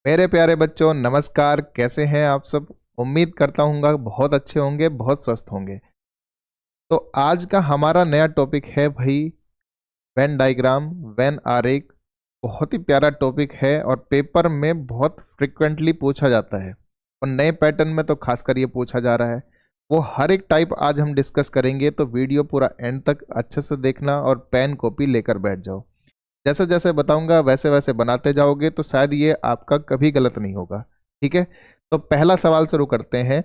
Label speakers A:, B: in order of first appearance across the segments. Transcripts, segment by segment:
A: मेरे प्यारे बच्चों, नमस्कार। कैसे हैं आप सब? उम्मीद करता हूँ बहुत अच्छे होंगे, बहुत स्वस्थ होंगे। तो आज का हमारा नया टॉपिक है भाई, वेन डायग्राम, वेन आरेख। बहुत ही प्यारा टॉपिक है और पेपर में बहुत फ्रिक्वेंटली पूछा जाता है और नए पैटर्न में तो खासकर ये पूछा जा रहा है। वो हर एक टाइप आज हम डिस्कस करेंगे, तो वीडियो पूरा एंड तक अच्छे से देखना और पेन कॉपी लेकर बैठ जाओ। जैसे जैसे बताऊंगा वैसे वैसे बनाते जाओगे तो शायद ये आपका कभी गलत नहीं होगा। ठीक है, तो पहला सवाल शुरू करते हैं।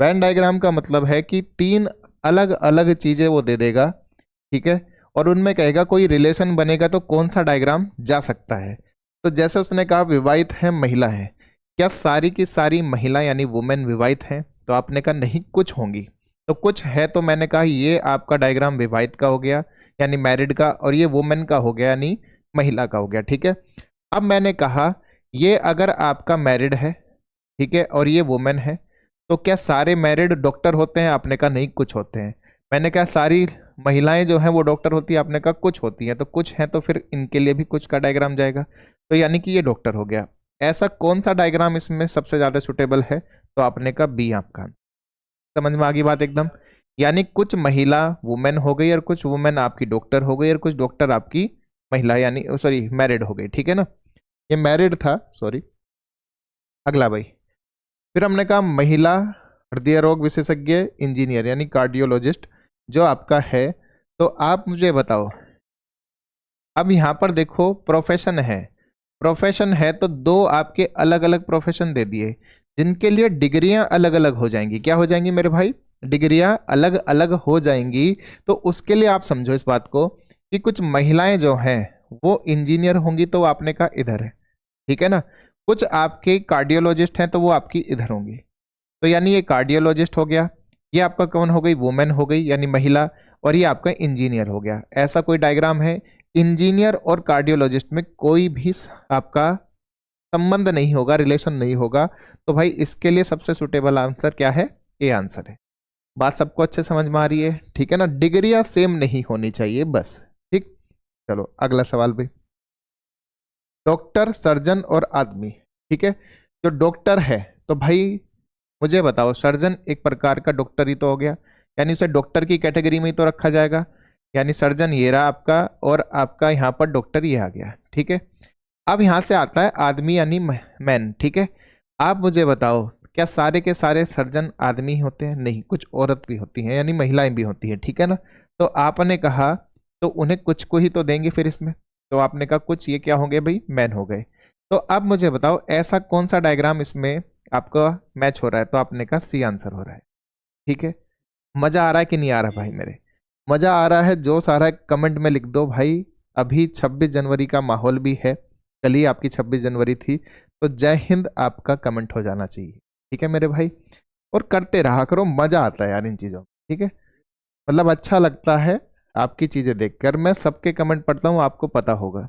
A: वेन डायग्राम का मतलब है कि तीन अलग अलग चीजें वो दे देगा। ठीक है, और उनमें कहेगा कोई रिलेशन बनेगा तो कौन सा डायग्राम जा सकता है। तो जैसे उसने कहा विवाहित है, महिला है, क्या सारी की सारी महिला यानी वुमेन विवाहित हैं? तो आपने कहा नहीं, कुछ होंगी। तो कुछ है, तो मैंने कहा ये आपका डायग्राम विवाहित का हो गया यानी मैरिड का, और ये वुमेन का हो गया यानी महिला का हो गया। ठीक है, अब मैंने कहा ये अगर आपका मैरिड है, ठीक है, और ये वुमेन है, तो क्या सारे मैरिड डॉक्टर होते हैं? आपने कहा नहीं, कुछ होते हैं। मैंने कहा सारी महिलाएं जो हैं वो डॉक्टर होती है? आपने कहा कुछ होती हैं। तो कुछ हैं तो फिर इनके लिए भी कुछ का डायग्राम जाएगा, तो यानी कि ये डॉक्टर हो गया। ऐसा कौन सा डायग्राम इसमें सबसे ज्यादा सुटेबल है? तो आपने कहा बी आपका। समझ में आ गई बात एकदम? यानी कुछ महिला वुमेन हो गई और कुछ वुमेन आपकी डॉक्टर हो गई और कुछ डॉक्टर आपकी महिला यानी सॉरी मैरिड हो गई। ठीक है ना, ये मैरिड था, सॉरी। अगला भाई, फिर हमने कहा महिला हृदय रोग विशेषज्ञ इंजीनियर यानी कार्डियोलॉजिस्ट जो आपका है। तो आप मुझे बताओ, अब यहां पर देखो प्रोफेशन है। प्रोफेशन है तो दो आपके अलग अलग प्रोफेशन दे दिए जिनके लिए डिग्रियां अलग अलग हो जाएंगी। क्या हो जाएंगी मेरे भाई? डिग्रियां अलग अलग हो जाएंगी। तो उसके लिए आप समझो इस बात को कि कुछ महिलाएं जो हैं वो इंजीनियर होंगी, तो आपने कहा इधर है। ठीक है ना, कुछ आपके कार्डियोलॉजिस्ट हैं तो वो आपकी इधर होंगी। तो यानी ये कार्डियोलॉजिस्ट हो गया, ये आपका कौन हो गई? वुमेन हो गई यानी महिला, और ये आपका इंजीनियर हो गया। ऐसा कोई डायग्राम है? इंजीनियर और कार्डियोलॉजिस्ट में कोई भी आपका संबंध नहीं होगा, रिलेशन नहीं होगा। तो भाई इसके लिए सबसे सुटेबल आंसर क्या है? ए आंसर है। बात सबको अच्छे समझ में आ रही है? ठीक है ना, डिग्रियां सेम नहीं होनी चाहिए बस। ठीक, चलो अगला सवाल भाई। डॉक्टर, सर्जन और आदमी। ठीक है, जो डॉक्टर है तो भाई मुझे बताओ, सर्जन एक प्रकार का डॉक्टर ही तो हो गया, यानी उसे डॉक्टर की कैटेगरी में ही तो रखा जाएगा। यानी सर्जन ये रहा आपका, और आपका यहाँ पर डॉक्टर ये आ गया। ठीक है, अब यहाँ से आता है आदमी यानी मैन। ठीक है, आप मुझे बताओ क्या सारे के सारे सर्जन आदमी ही होते हैं? नहीं, कुछ औरत भी होती हैं यानी महिलाएं भी होती हैं। ठीक है ना, तो आपने कहा तो उन्हें कुछ को ही तो देंगे फिर इसमें। तो आपने कहा कुछ, ये क्या हो गए भाई? मैन हो गए। तो अब मुझे बताओ ऐसा कौन सा डायग्राम इसमें आपका मैच हो रहा है? तो आपने कहा सी आंसर हो रहा है। ठीक है, मजा आ रहा है कि नहीं आ रहा भाई? मेरे मजा आ रहा है, जोश आ रहा है, कमेंट में लिख दो भाई। अभी 26 जनवरी का माहौल भी है, कल ही आपकी 26 जनवरी थी, तो जय हिंद आपका कमेंट हो जाना चाहिए। ठीक है मेरे भाई, और करते रहा करो, मजा आता है यार इन चीजों में। ठीक है, मतलब अच्छा लगता है आपकी चीजें देखकर। मैं सबके कमेंट पढ़ता हूँ, आपको पता होगा,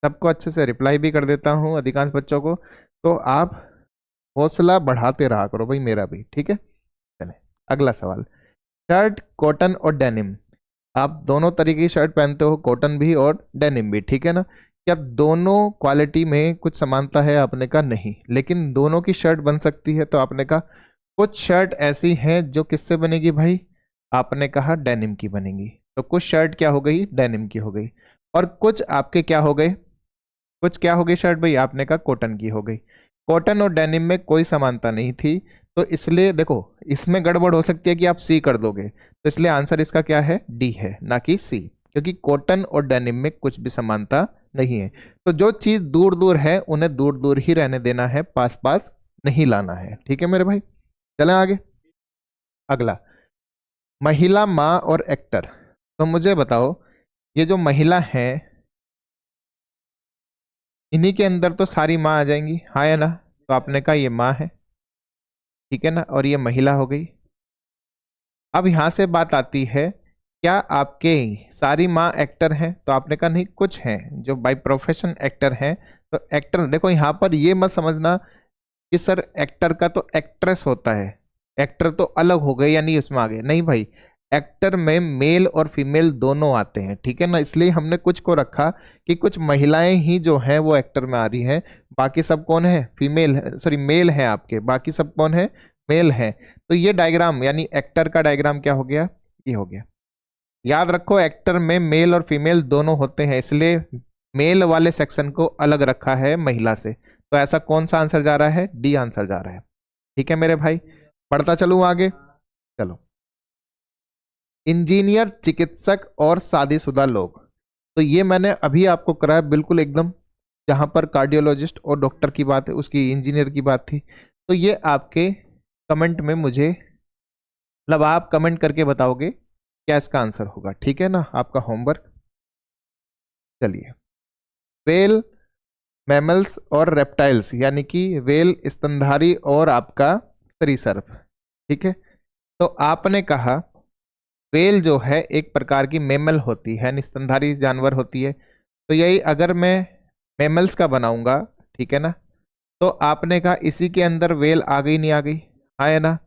A: सबको अच्छे से रिप्लाई भी कर देता हूँ अधिकांश बच्चों को। तो आप हौसला बढ़ाते रहा करो भाई मेरा भी। ठीक है, चले अगला सवाल। शर्ट, कॉटन और डेनिम, आप दोनों तरीके की शर्ट पहनते हो, कॉटन भी और डेनिम भी। ठीक है ना, क्या दोनों क्वालिटी में कुछ समानता है? आपने कहा नहीं, लेकिन दोनों की शर्ट बन सकती है। तो आपने कहा कुछ शर्ट ऐसी हैं जो किससे बनेगी भाई? आपने कहा डेनिम की बनेगी। तो कुछ शर्ट क्या हो गई? डेनिम की हो गई। और कुछ आपके क्या हो गए? कुछ क्या हो गई शर्ट भाई? आपने कहा कॉटन की हो गई। कॉटन और डेनिम में कोई समानता नहीं थी, तो इसलिए देखो इसमें गड़बड़ हो सकती है कि आप सी कर दोगे, तो इसलिए आंसर इसका क्या है? डी है, ना कि सी, क्योंकि कॉटन और डेनिम में कुछ भी समानता नहीं है। तो जो चीज दूर दूर है उन्हें दूर दूर ही रहने देना है, पास पास नहीं लाना है। ठीक है मेरे भाई, चलें आगे। अगला, महिला, माँ और एक्टर। तो मुझे बताओ ये जो महिला है इन्हीं के अंदर तो सारी माँ आ जाएंगी, हाँ या ना? तो आपने कहा ये माँ है, ठीक है ना, और ये महिला हो गई। अब यहां से बात आती है, क्या आपके सारी माँ एक्टर हैं? तो आपने कहा नहीं, कुछ हैं जो बाय प्रोफेशन एक्टर हैं। तो एक्टर देखो यहां पर ये मत समझना कि सर एक्टर का तो एक्ट्रेस होता है, एक्टर तो अलग हो गए यानी उसमें आ गए, नहीं भाई। एक्टर में मेल और फीमेल दोनों आते हैं, ठीक है ना। इसलिए हमने कुछ को रखा कि कुछ महिलाएं ही जो हैं वो एक्टर में आ रही हैं, बाकी सब कौन है, फीमेल है, सॉरी मेल है आपके, बाकी सब कौन है, मेल है। तो ये डायग्राम यानी एक्टर का डायग्राम क्या हो गया, ये हो गया। याद रखो एक्टर में मेल और फीमेल दोनों होते हैं, इसलिए मेल वाले सेक्शन को अलग रखा है महिला से। तो ऐसा कौन सा आंसर जा रहा है, डी आंसर जा रहा है। ठीक है मेरे भाई, पढ़ता चलूं आगे, चलो। इंजीनियर, चिकित्सक और शादीशुदा लोग, तो ये मैंने अभी आपको कराया बिल्कुल एकदम, जहां पर कार्डियोलॉजिस्ट और डॉक्टर की बात है, उसकी इंजीनियर की बात थी। तो ये आपके कमेंट में मुझे, मतलब आप कमेंट करके बताओगे क्या इसका आंसर होगा, ठीक है ना, आपका होमवर्क। चलिए, वेल, मैमल्स और रेप्टाइल्स, यानी कि वेल स्तनधारी और आपका सरीसृप, ठीक है। तो आपने कहा वेल जो है एक प्रकार की मेमल होती है, स्तनधारी जानवर होती है। तो यही अगर मैं मेमल्स का बनाऊंगा, ठीक है ना, तो आपने कहा इसी के अंदर वेल आ गई, नहीं आ गई, आए ना।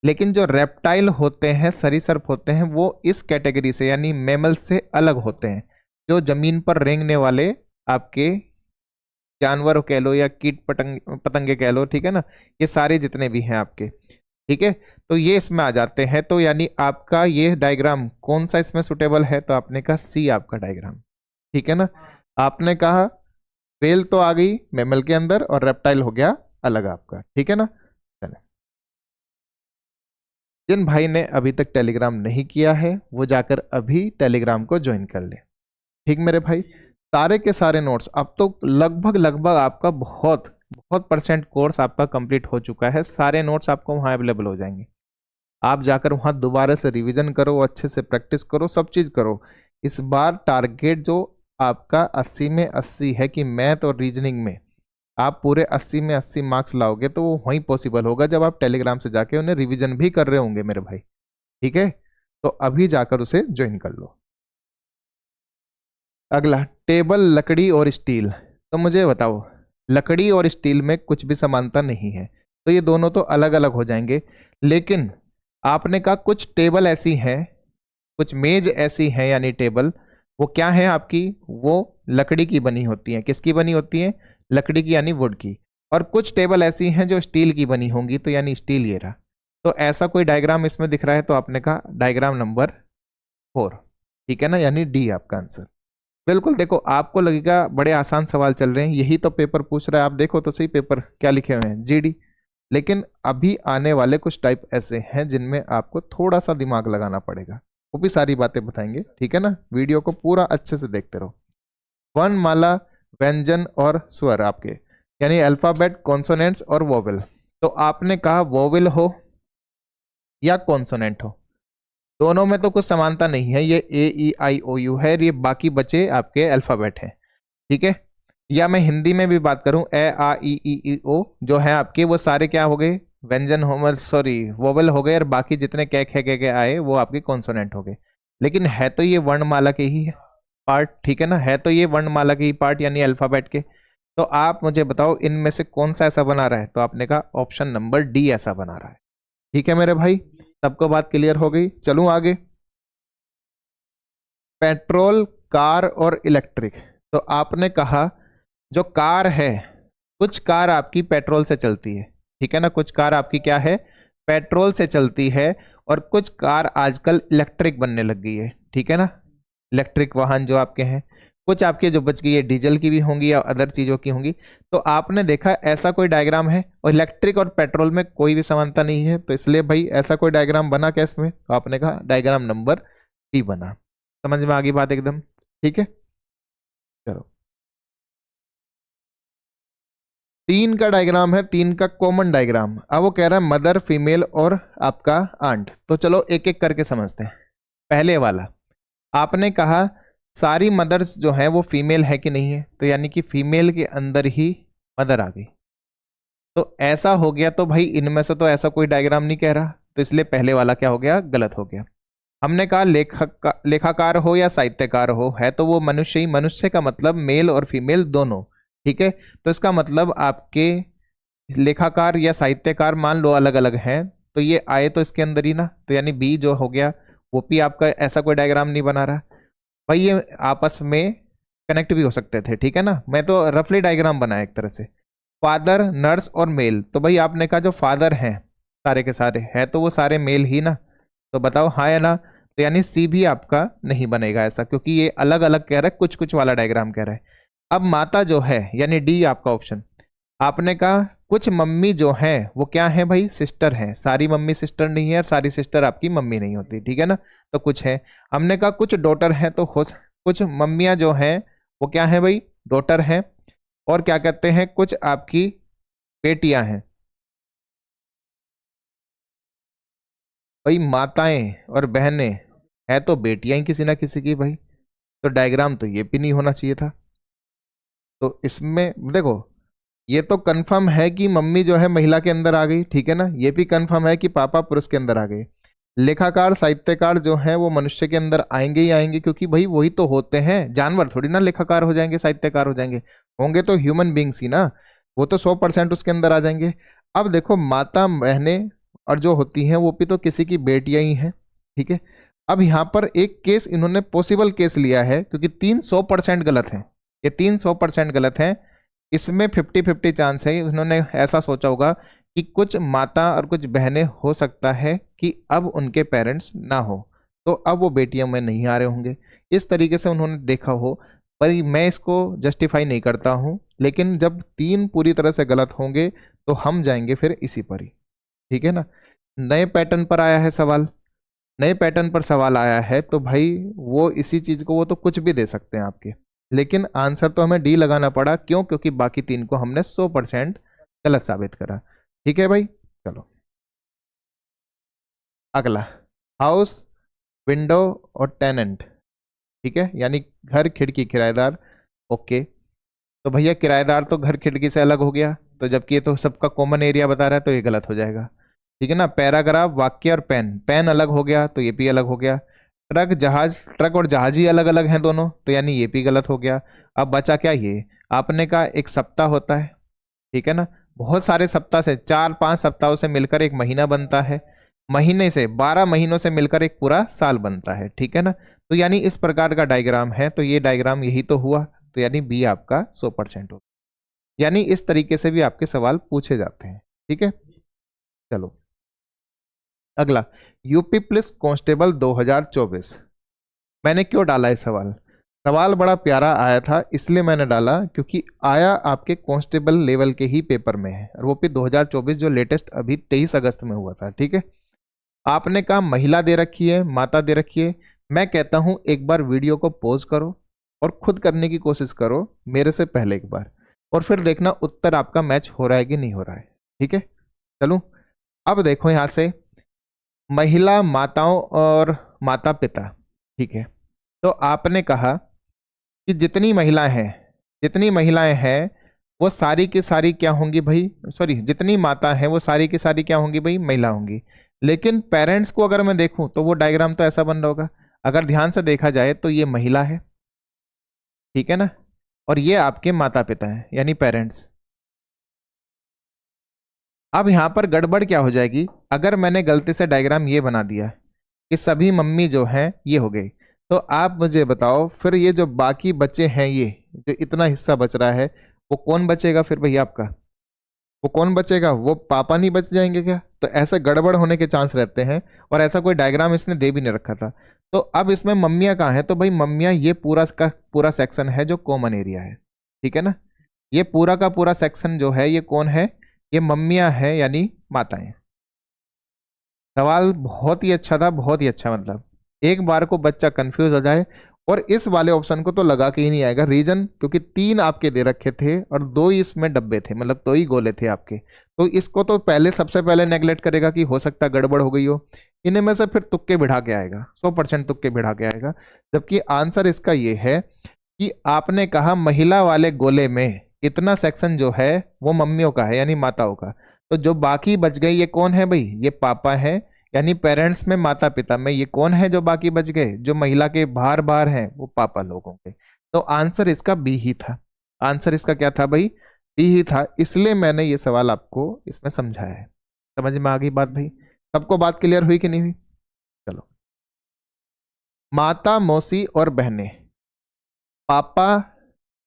A: लेकिन जो रेप्टाइल होते हैं, सरीसृप होते हैं, वो इस कैटेगरी से यानी मेमल से अलग होते हैं, जो जमीन पर रेंगने वाले आपके जानवर कह लो या कीट पतंगे कह लो, ठीक है ना, ये सारे जितने भी हैं आपके, ठीक है। तो ये इसमें आ जाते हैं। तो यानी आपका ये डायग्राम कौन सा इसमें सुटेबल है, तो आपने कहा सी आपका डायग्राम, ठीक है ना। आपने कहा वेल तो आ गई मेमल के अंदर और रेप्टाइल हो गया अलग आपका, ठीक है ना। चले, जिन भाई ने अभी तक टेलीग्राम नहीं किया है वो जाकर अभी टेलीग्राम को ज्वाइन कर ले, ठीक मेरे भाई। सारे के सारे नोट्स अब तो लगभग लगभग आपका बहुत बहुत परसेंट कोर्स आपका कंप्लीट हो चुका है। सारे नोट्स आपको वहाँ अवेलेबल हो जाएंगे, आप जाकर वहाँ दोबारा से रिवीजन करो, अच्छे से प्रैक्टिस करो, सब चीज़ करो। इस बार टारगेट जो आपका 80 में 80 है कि मैथ और रीजनिंग में आप पूरे 80 में 80 मार्क्स लाओगे, तो वो वहीं पॉसिबल होगा जब आप टेलीग्राम से जाके उन्हें रिवीजन भी कर रहे होंगे मेरे भाई, ठीक है। तो अभी जाकर उसे ज्वाइन कर लो। अगला, टेबल, लकड़ी और स्टील। तो मुझे बताओ, लकड़ी और स्टील में कुछ भी समानता नहीं है, तो ये दोनों तो अलग अलग हो जाएंगे। लेकिन आपने कहा कुछ टेबल ऐसी हैं, कुछ मेज ऐसी हैं, यानी टेबल वो क्या है आपकी, वो लकड़ी की बनी होती हैं। किसकी बनी होती हैं, लकड़ी की यानी वुड की। और कुछ टेबल ऐसी हैं जो स्टील की बनी होंगी, तो यानी स्टील ये रहा। तो ऐसा कोई डायग्राम इसमें दिख रहा है, तो आपने कहा डायग्राम नंबर 4, ठीक है ना, यानी डी आपका आंसर। बिल्कुल, देखो आपको लगेगा बड़े आसान सवाल चल रहे हैं, यही तो पेपर पूछ रहा है, आप देखो तो सही पेपर क्या लिखे हुए हैं, जीडी। लेकिन अभी आने वाले कुछ टाइप ऐसे हैं जिनमें आपको थोड़ा सा दिमाग लगाना पड़ेगा, वो भी सारी बातें बताएंगे, ठीक है ना। वीडियो को पूरा अच्छे से देखते रहो। वर्णमाला, व्यंजन और स्वर आपके, यानी अल्फाबेट, कॉन्सोनेंट्स और वोवेल। तो आपने कहा वोवेल हो या कॉन्सोनेंट हो, दोनों में तो कुछ समानता नहीं है, ये ए ई आई ओ यू है, ये बाकी बचे आपके अल्फाबेट हैं, ठीक है। या मैं हिंदी में भी बात करूं, ए आ ई ओ जो है आपके, वो सारे क्या हो गए, व्यंजन हो, सॉरी वोवेल हो गए, और बाकी जितने कै खे के आए वो आपके कॉन्सोनेंट हो गए। लेकिन है तो ये वर्णमाला के ही पार्ट, ठीक है ना, है तो ये वर्णमाला के ही पार्ट यानी अल्फाबेट के। तो आप मुझे बताओ इनमें से कौन सा ऐसा बना रहा है, तो आपने कहा ऑप्शन नंबर डी ऐसा बना रहा है, ठीक है मेरे भाई। सबको बात क्लियर हो गई, चलूं आगे। पेट्रोल, कार और इलेक्ट्रिक। तो आपने कहा जो कार है, कुछ कार आपकी पेट्रोल से चलती है, ठीक है ना, कुछ कार आपकी क्या है, पेट्रोल से चलती है, और कुछ कार आजकल इलेक्ट्रिक बनने लग गई है, ठीक है ना, इलेक्ट्रिक वाहन जो आपके हैं। कुछ आपके जो बच गई है डीजल की भी होंगी या अदर चीजों की होंगी। तो आपने देखा ऐसा कोई डायग्राम है, और इलेक्ट्रिक और पेट्रोल में कोई भी समानता नहीं है, तो इसलिए भाई ऐसा कोई डायग्राम बना क्या इसमें, तो आपने कहा डायग्राम नंबर बी बना। समझ में आ गई बात एकदम, ठीक है। चलो, 3 का डायग्राम है, 3 का कॉमन डायग्राम। अब वो कह रहा है मदर, फीमेल और आपका आंट। तो चलो एक एक करके समझते हैं। पहले वाला, आपने कहा सारी मदर्स जो है वो फीमेल है कि नहीं है, तो यानी कि फीमेल के अंदर ही मदर आ गई। तो ऐसा हो गया, तो भाई इनमें से तो ऐसा कोई डायग्राम नहीं कह रहा, तो इसलिए पहले वाला क्या हो गया, गलत हो गया। हमने कहा लेखाकार हो या साहित्यकार हो, है तो वो मनुष्य ही, मनुष्य का मतलब मेल और फीमेल दोनों, ठीक है। तो इसका मतलब आपके लेखाकार या साहित्यकार मान लो अलग अलग हैं, तो ये आए तो इसके अंदर ही ना, तो यानी बी जो हो गया ओपी आपका ऐसा कोई डायग्राम नहीं बना रहा भाई, ये आपस में कनेक्ट भी हो सकते थे, ठीक है ना। मैं तो रफली डायग्राम बनाया एक तरह से। फादर, नर्स और मेल, तो भाई आपने कहा जो फादर हैं सारे के सारे हैं तो वो सारे मेल ही ना, तो बताओ हाँ या ना। तो यानी सी भी आपका नहीं बनेगा ऐसा, क्योंकि ये अलग अलग कह रहा है, कुछ कुछ वाला डायग्राम कह रहा है। अब माता जो है यानी डी आपका ऑप्शन। आपने कहा कुछ मम्मी जो है वो क्या है भाई, सिस्टर है। सारी मम्मी सिस्टर नहीं है और सारी सिस्टर आपकी मम्मी नहीं होती, ठीक है ना। तो कुछ है। हमने कहा कुछ डॉटर है, तो कुछ मम्मियां जो हैं वो क्या है भाई, डॉटर हैं। और क्या कहते हैं, कुछ आपकी बेटियां हैं। भाई माताएं और बहनें है तो बेटियां ही किसी ना किसी की भाई, तो डायग्राम तो ये भी नहीं होना चाहिए था। तो इसमें देखो, ये तो कंफर्म है कि मम्मी जो है महिला के अंदर आ गई, ठीक है ना। ये भी कंफर्म है कि पापा पुरुष के अंदर आ गए। लेखाकार साहित्यकार जो है वो मनुष्य के अंदर आएंगे ही आएंगे, क्योंकि भाई वही तो होते हैं, जानवर थोड़ी ना लेखाकार हो जाएंगे साहित्यकार हो जाएंगे, होंगे तो ह्यूमन बींग्स ही ना। वो तो 100% उसके अंदर आ जाएंगे। अब देखो माता बहनें और जो होती हैं वो भी तो किसी की बेटियां ही हैं, ठीक है। अब यहाँ पर एक केस इन्होंने पॉसिबल केस लिया है, क्योंकि 300% गलत है, ये 300% गलत है। इसमें 50-50 चांस है। उन्होंने ऐसा सोचा होगा कि कुछ माता और कुछ बहनें हो सकता है कि अब उनके पेरेंट्स ना हो, तो अब वो बेटियों में नहीं आ रहे होंगे, इस तरीके से उन्होंने देखा हो। पर मैं इसको जस्टिफाई नहीं करता हूँ, लेकिन जब तीन पूरी तरह से गलत होंगे तो हम जाएंगे फिर इसी पर ही, ठीक है ना। नए पैटर्न पर आया है सवाल, नए पैटर्न पर सवाल आया है तो भाई वो इसी चीज को वो तो कुछ भी दे सकते हैं आपके, लेकिन आंसर तो हमें डी लगाना पड़ा। क्यों? क्योंकि बाकी तीन को हमने 100% गलत साबित करा, ठीक है भाई। चलो अगला, हाउस, विंडो और टेनेंट, ठीक है, यानी घर, खिड़की, किराएदार। ओके, तो भैया किराएदार तो घर खिड़की से अलग हो गया, तो जबकि ये तो सबका कॉमन एरिया बता रहा है, तो ये गलत हो जाएगा, ठीक है ना। पैराग्राफ, वाक्य और पेन, पेन अलग हो गया तो ये भी अलग हो गया। ट्रक, जहाज, ट्रक और जहाज ही अलग अलग हैं दोनों, तो यानी ये भी गलत हो गया। अब बचा क्या, ये आपने कहा एक सप्ताह होता है, ठीक है ना। बहुत सारे सप्ताह से, 4-5 सप्ताहों से मिलकर एक महीना बनता है, महीने से 12 महीनों से मिलकर एक पूरा साल बनता है, ठीक है ना। तो यानी इस प्रकार का डायग्राम है, तो ये डायग्राम यही तो हुआ, तो यानी बी आपका 100% हो। यानी इस तरीके से भी आपके सवाल पूछे जाते हैं, ठीक है। चलो अगला, यूपी पुलिस कांस्टेबल 2024। मैंने क्यों डाला है सवाल, सवाल बड़ा प्यारा आया था इसलिए मैंने डाला, क्योंकि आया आपके कांस्टेबल लेवल के ही पेपर में है, और वो भी 2024 जो लेटेस्ट अभी 23 अगस्त में हुआ था, ठीक है। आपने कहा महिला दे रखी है, माता दे रखी है। मैं कहता हूं एक बार वीडियो को पॉज करो और खुद करने की कोशिश करो मेरे से पहले एक बार, और फिर देखना उत्तर आपका मैच हो रहा है कि नहीं हो रहा है, ठीक है। चलो अब देखो यहां से, महिला, माताओं और माता पिता, ठीक है। तो आपने कहा कि जितनी महिलाएं हैं वो सारी की सारी क्या होंगी भाई, सॉरी जितनी माता हैं वो सारी की सारी क्या होंगी भाई, महिला होंगी। लेकिन पेरेंट्स को अगर मैं देखूं तो वो डायग्राम तो ऐसा बन रहा होगा, अगर ध्यान से देखा जाए तो ये महिला है, ठीक है ना, और ये आपके माता पिता हैं यानी पेरेंट्स। अब यहां पर गड़बड़ क्या हो जाएगी, अगर मैंने गलती से डायग्राम ये बना दिया कि सभी मम्मी जो हैं ये हो गई, तो आप मुझे बताओ फिर ये जो बाकी बच्चे हैं, ये जो इतना हिस्सा बच रहा है वो कौन बचेगा फिर भैया आपका, वो कौन बचेगा, वो पापा नहीं बच जाएंगे क्या? तो ऐसे गड़बड़ होने के चांस रहते हैं, और ऐसा कोई डायग्राम इसने दे भी नहीं रखा था। तो अब इसमें मम्मियाँ कहाँ है, तो भाई मम्मियाँ ये पूरा का पूरा सेक्शन है जो कॉमन एरिया है, ठीक है ना। ये पूरा का पूरा सेक्शन जो है ये कौन है, ये मम्मियाँ है यानी माताएं। सवाल बहुत ही अच्छा था, बहुत ही अच्छा, मतलब एक बार को बच्चा कंफ्यूज हो जाए। और इस वाले ऑप्शन को तो लगा के ही नहीं आएगा, रीजन क्योंकि 3 आपके दे रखे थे और 2 ही इसमें डब्बे थे, मतलब 2 ही गोले थे आपके, तो इसको तो पहले सबसे पहले नेगलेक्ट करेगा कि हो सकता है गड़बड़ हो गई हो। इन्हें में से फिर तुक्के बिठा के आएगा, 100% तुक्के बिठा के आएगा। जबकि आंसर इसका ये है कि आपने कहा महिला वाले गोले में इतना सेक्शन जो है वो मम्मियों का है यानी माताओं का, तो जो बाकी बच गई ये कौन है भाई, ये पापा है, यानी पेरेंट्स में, माता पिता में ये कौन है जो बाकी बच गए, जो महिला के बाहर बाहर हैं वो पापा लोगों के। तो आंसर इसका बी ही था, आंसर इसका क्या था भाई, बी ही था। इसलिए मैंने ये सवाल आपको इसमें समझाया है। समझ में आ गई बात भाई, सबको बात क्लियर हुई कि नहीं हुई? चलो माता, मौसी और बहनें, पापा,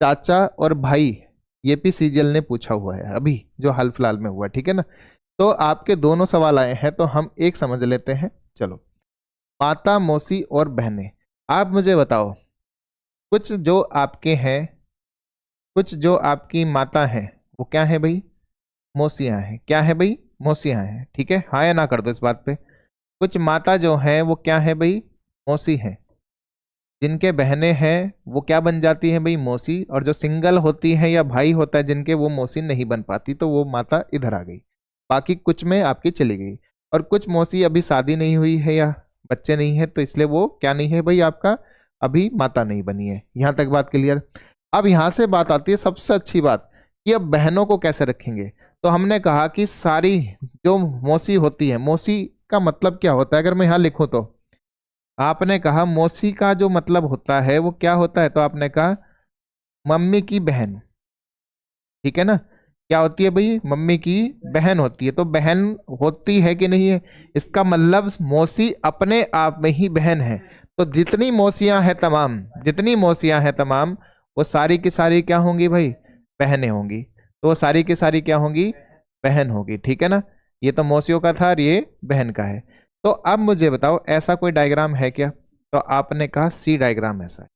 A: चाचा और भाई, ये भी सीजीएल ने पूछा हुआ है अभी जो हाल फिलहाल में हुआ, ठीक है ना। तो आपके दोनों सवाल आए हैं तो हम एक समझ लेते हैं। चलो, माता, मौसी और बहनें, आप मुझे बताओ, कुछ जो आपके हैं, कुछ जो आपकी माता हैं वो क्या है भाई? मौसियां हैं। क्या है भाई? मौसियां हैं, ठीक है। हाँ या ना कर दो इस बात पे। कुछ माता जो है वो क्या है भाई? मौसी है। जिनके बहनें हैं वो क्या बन जाती है भाई? मौसी। और जो सिंगल होती है या भाई होता है जिनके, वो मौसी नहीं बन पाती, तो वो माता इधर आ गई। बाकी कुछ में आपकी चली गई। और कुछ मौसी अभी शादी नहीं हुई है या बच्चे नहीं है, तो इसलिए वो क्या नहीं है भाई? आपका अभी माता नहीं बनी है। यहां तक बात क्लियर। अब यहां से बात आती है सबसे अच्छी बात, कि अब बहनों को कैसे रखेंगे। तो हमने कहा कि सारी जो मौसी होती है, मौसी का मतलब क्या होता है अगर मैं यहां लिखूं तो, आपने कहा मौसी का जो मतलब होता है वो क्या होता है, तो आपने कहा मम्मी की बहन, ठीक है ना। क्या होती है भाई? मम्मी की बहन होती है। तो बहन होती है कि नहीं है, इसका मतलब मौसी अपने आप में ही बहन है। तो जितनी मौसियां हैं तमाम, जितनी मौसियां हैं तमाम, वो सारी की सारी क्या होंगी भाई? बहनें होंगी। तो वो सारी की सारी क्या होंगी? बहन होगी, ठीक है ना। ये तो मौसियों का था और ये बहन का है। तो अब मुझे बताओ, ऐसा कोई डायग्राम है क्या? तो आपने कहा सी डायग्राम ऐसा है,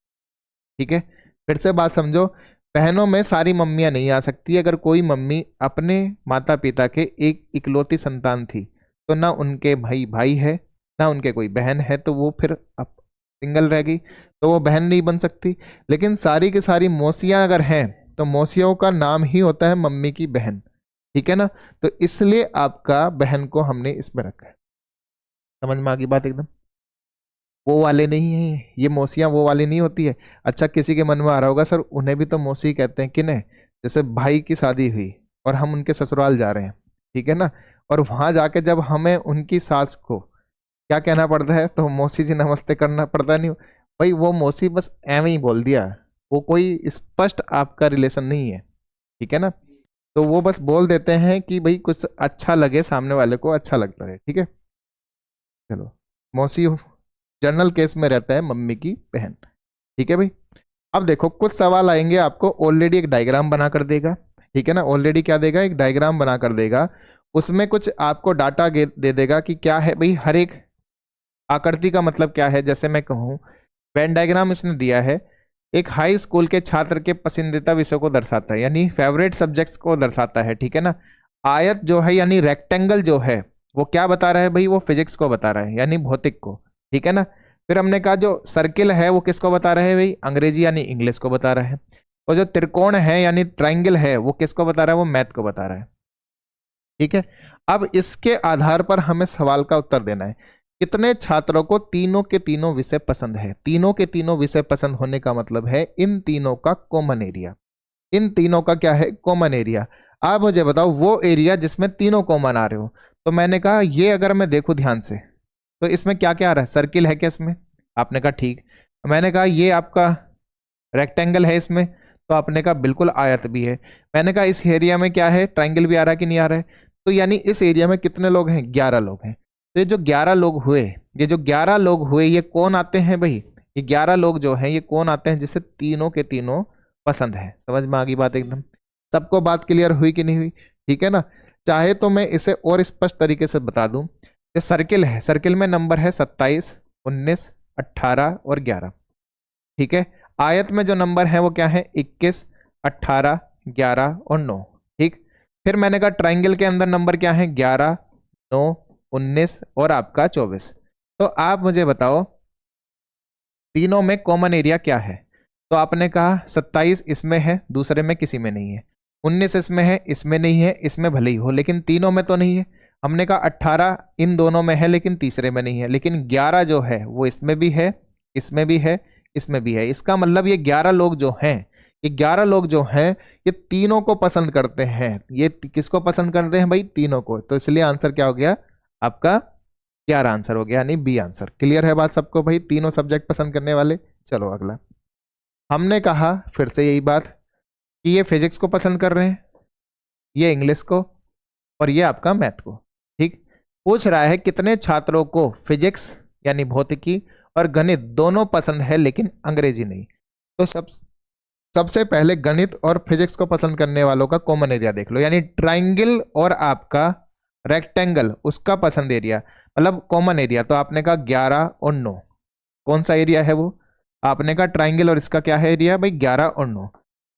A: ठीक है। फिर से बात समझो, बहनों में सारी मम्मियां नहीं आ सकती। अगर कोई मम्मी अपने माता पिता के एक इकलौती संतान थी, तो ना उनके भाई भाई है, ना उनके कोई बहन है, तो वो फिर अब सिंगल रह गई, तो वो बहन नहीं बन सकती। लेकिन सारी की सारी मौसियां अगर हैं, तो मौसियों का नाम ही होता है मम्मी की बहन, ठीक है ना। तो इसलिए आपका बहन को हमने इसमें रखा है। समझ में आ गई बात एकदम? वो वाले नहीं है, ये मौसियां वो वाली नहीं होती है। अच्छा, किसी के मन में आ रहा होगा, सर उन्हें भी तो मौसी कहते हैं कि नहीं? जैसे भाई की शादी हुई और हम उनके ससुराल जा रहे हैं, ठीक है ना, और वहां जाके जब हमें उनकी सास को क्या कहना पड़ता है, तो मौसी जी नमस्ते करना पड़ता नहीं भाई? वो मौसी बस एवं ही बोल दिया, वो कोई स्पष्ट आपका रिलेशन नहीं है, ठीक है ना। तो वो बस बोल देते हैं कि भाई कुछ अच्छा लगे, सामने वाले को अच्छा लगता है, ठीक है। चलो, मौसी जनरल केस में रहता है मम्मी की बहन, ठीक है भाई। अब देखो, कुछ सवाल आएंगे आपको, ऑलरेडी एक डायग्राम बना कर देगा, ठीक है ना। ऑलरेडी क्या देगा? एक डायग्राम बना कर देगा। उसमें कुछ आपको डाटा दे देगा कि क्या है भाई, हर एक आकृति का मतलब क्या है। जैसे मैं कहूँ, वेन डायग्राम इसने दिया है, एक हाई स्कूल के छात्र के पसंदीदा विषय को दर्शाता है, यानी फेवरेट सब्जेक्ट्स को दर्शाता है, ठीक है ना। आयत जो है यानी रेक्टेंगल जो है, वो क्या बता रहा है भाई? वो फिजिक्स को बता रहा है, यानी भौतिक को, ठीक है ना। फिर हमने कहा जो सर्किल है वो किसको बता रहा है भाई? अंग्रेजी यानी इंग्लिश को बता रहा है। और जो त्रिकोण है यानी ट्राइंगल है, वो किसको बता रहा है? वो मैथ को बता रहा है, ठीक है। अब इसके आधार पर हमें सवाल का उत्तर देना है, कितने छात्रों को तीनों के तीनों विषय पसंद है। तीनों के तीनों विषय पसंद होने का मतलब है इन तीनों का कॉमन एरिया। इन तीनों का क्या है? Common area. आप मुझे बताओ वो एरिया जिसमें तीनों कॉमन आ रहे हो। तो मैंने कहा ये अगर मैं देखूं ध्यान से, तो इसमें क्या क्या आ रहा है? सर्किल है क्या इसमें? आपने कहा ठीक। मैंने कहा ये आपका रेक्टेंगल है इसमें, तो आपने कहा बिल्कुल आयत भी है। मैंने कहा इस एरिया में क्या है? ट्राइंगल भी आ रहा है कि नहीं आ रहा है? तो यानी इस एरिया में कितने लोग हैं? 11 लोग हैं। तो ये जो 11 लोग हुए, ये जो 11 लोग हुए, ये कौन आते हैं भाई? ये 11 लोग जो हैं ये कौन आते हैं जिसे तीनों के तीनों पसंद है। समझ में आ गई बात एकदम? सबको बात क्लियर हुई कि नहीं हुई? ठीक है ना। चाहे तो मैं इसे और स्पष्ट तरीके से बता दूं, ये सर्किल है, सर्किल में नंबर है 27, 19, 18 और 11, ठीक है। आयत में जो नंबर है वो क्या है? 21, 18, 11 और 9, ठीक। फिर मैंने कहा ट्राइंगल के अंदर नंबर क्या है? 11, 9, 19 और आपका 24। तो आप मुझे बताओ तीनों में कॉमन एरिया क्या है? तो आपने कहा 27 इसमें है, दूसरे में किसी में नहीं है। 19 इसमें है, इसमें नहीं है, इसमें भले ही हो लेकिन तीनों में तो नहीं है। हमने कहा 18 इन दोनों में है लेकिन तीसरे में नहीं है। लेकिन 11 जो है वो इसमें भी है, इसमें भी है, इसमें भी है। इसका मतलब ये 11 लोग जो हैं, ये 11 लोग जो हैं ये तीनों को पसंद करते हैं। ये किसको पसंद करते हैं भाई? तीनों को। तो इसलिए आंसर क्या हो गया आपका? 11 आंसर हो गया, यानी बी आंसर। क्लियर है बात सबको भाई? तीनों सब्जेक्ट पसंद करने वाले। चलो अगला। हमने कहा फिर से यही बात कि ये फिजिक्स को पसंद कर रहे हैं, ये इंग्लिश को, और ये आपका मैथ को, ठीक। पूछ रहा है कितने छात्रों को फिजिक्स यानी भौतिकी और गणित दोनों पसंद है लेकिन अंग्रेजी नहीं। तो सबसे पहले गणित और फिजिक्स को पसंद करने वालों का कॉमन एरिया देख लो, यानी ट्राइंगल और आपका रेक्टेंगल उसका पसंद एरिया मतलब कॉमन एरिया। तो आपने कहा 11 और 9, कौन सा एरिया है वो? आपने कहा ट्राइंगल और इसका क्या है एरिया भाई? 11 और 9।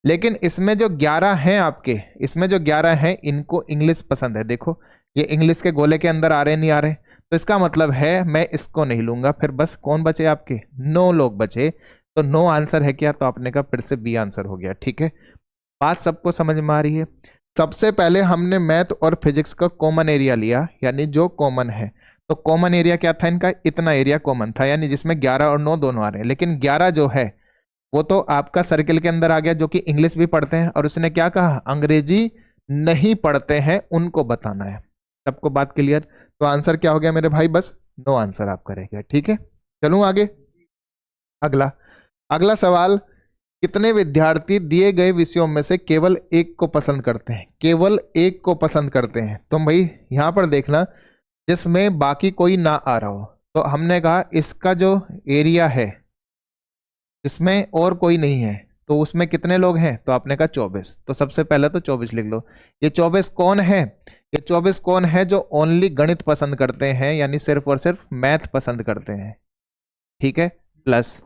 A: लेकिन इसमें जो 11 हैं आपके, इसमें जो 11 हैं इनको इंग्लिश पसंद है। देखो ये इंग्लिश के गोले के अंदर आ रहे नहीं आ रहे, तो इसका मतलब है मैं इसको नहीं लूंगा। फिर बस कौन बचे आपके? 9 लोग बचे। तो 9 आंसर है क्या? तो आपने कहा फिर से बी आंसर हो गया। ठीक है, बात सबको समझ में आ रही है? सबसे पहले हमने मैथ और फिजिक्स का कॉमन एरिया लिया, यानी जो कॉमन है। तो कॉमन एरिया क्या था इनका? इतना एरिया कॉमन था, यानी जिसमें 11 और 9 दोनों आ रहे हैं। लेकिन 11 जो है वो तो आपका सर्किल के अंदर आ गया, जो कि इंग्लिश भी पढ़ते हैं, और उसने क्या कहा? अंग्रेजी नहीं पढ़ते हैं, उनको बताना है। सबको बात क्लियर? तो आंसर क्या हो गया मेरे भाई? बस 9 आंसर आप करेंगे। ठीक है, चलूं आगे। अगला अगला सवाल, कितने विद्यार्थी दिए गए विषयों में से केवल एक को पसंद करते हैं? केवल एक को पसंद करते हैं। तो भाई यहां पर देखना, जिसमें बाकी कोई ना आ रहा हो। तो हमने कहा इसका जो एरिया है जिसमें और कोई नहीं है, तो उसमें कितने लोग हैं? तो आपने कहा 24। तो सबसे पहले तो 24 लिख लो। ये 24 कौन है? ये 24 कौन है जो ओनली गणित पसंद करते हैं, यानी सिर्फ और सिर्फ मैथ पसंद करते हैं। ठीक है, प्लस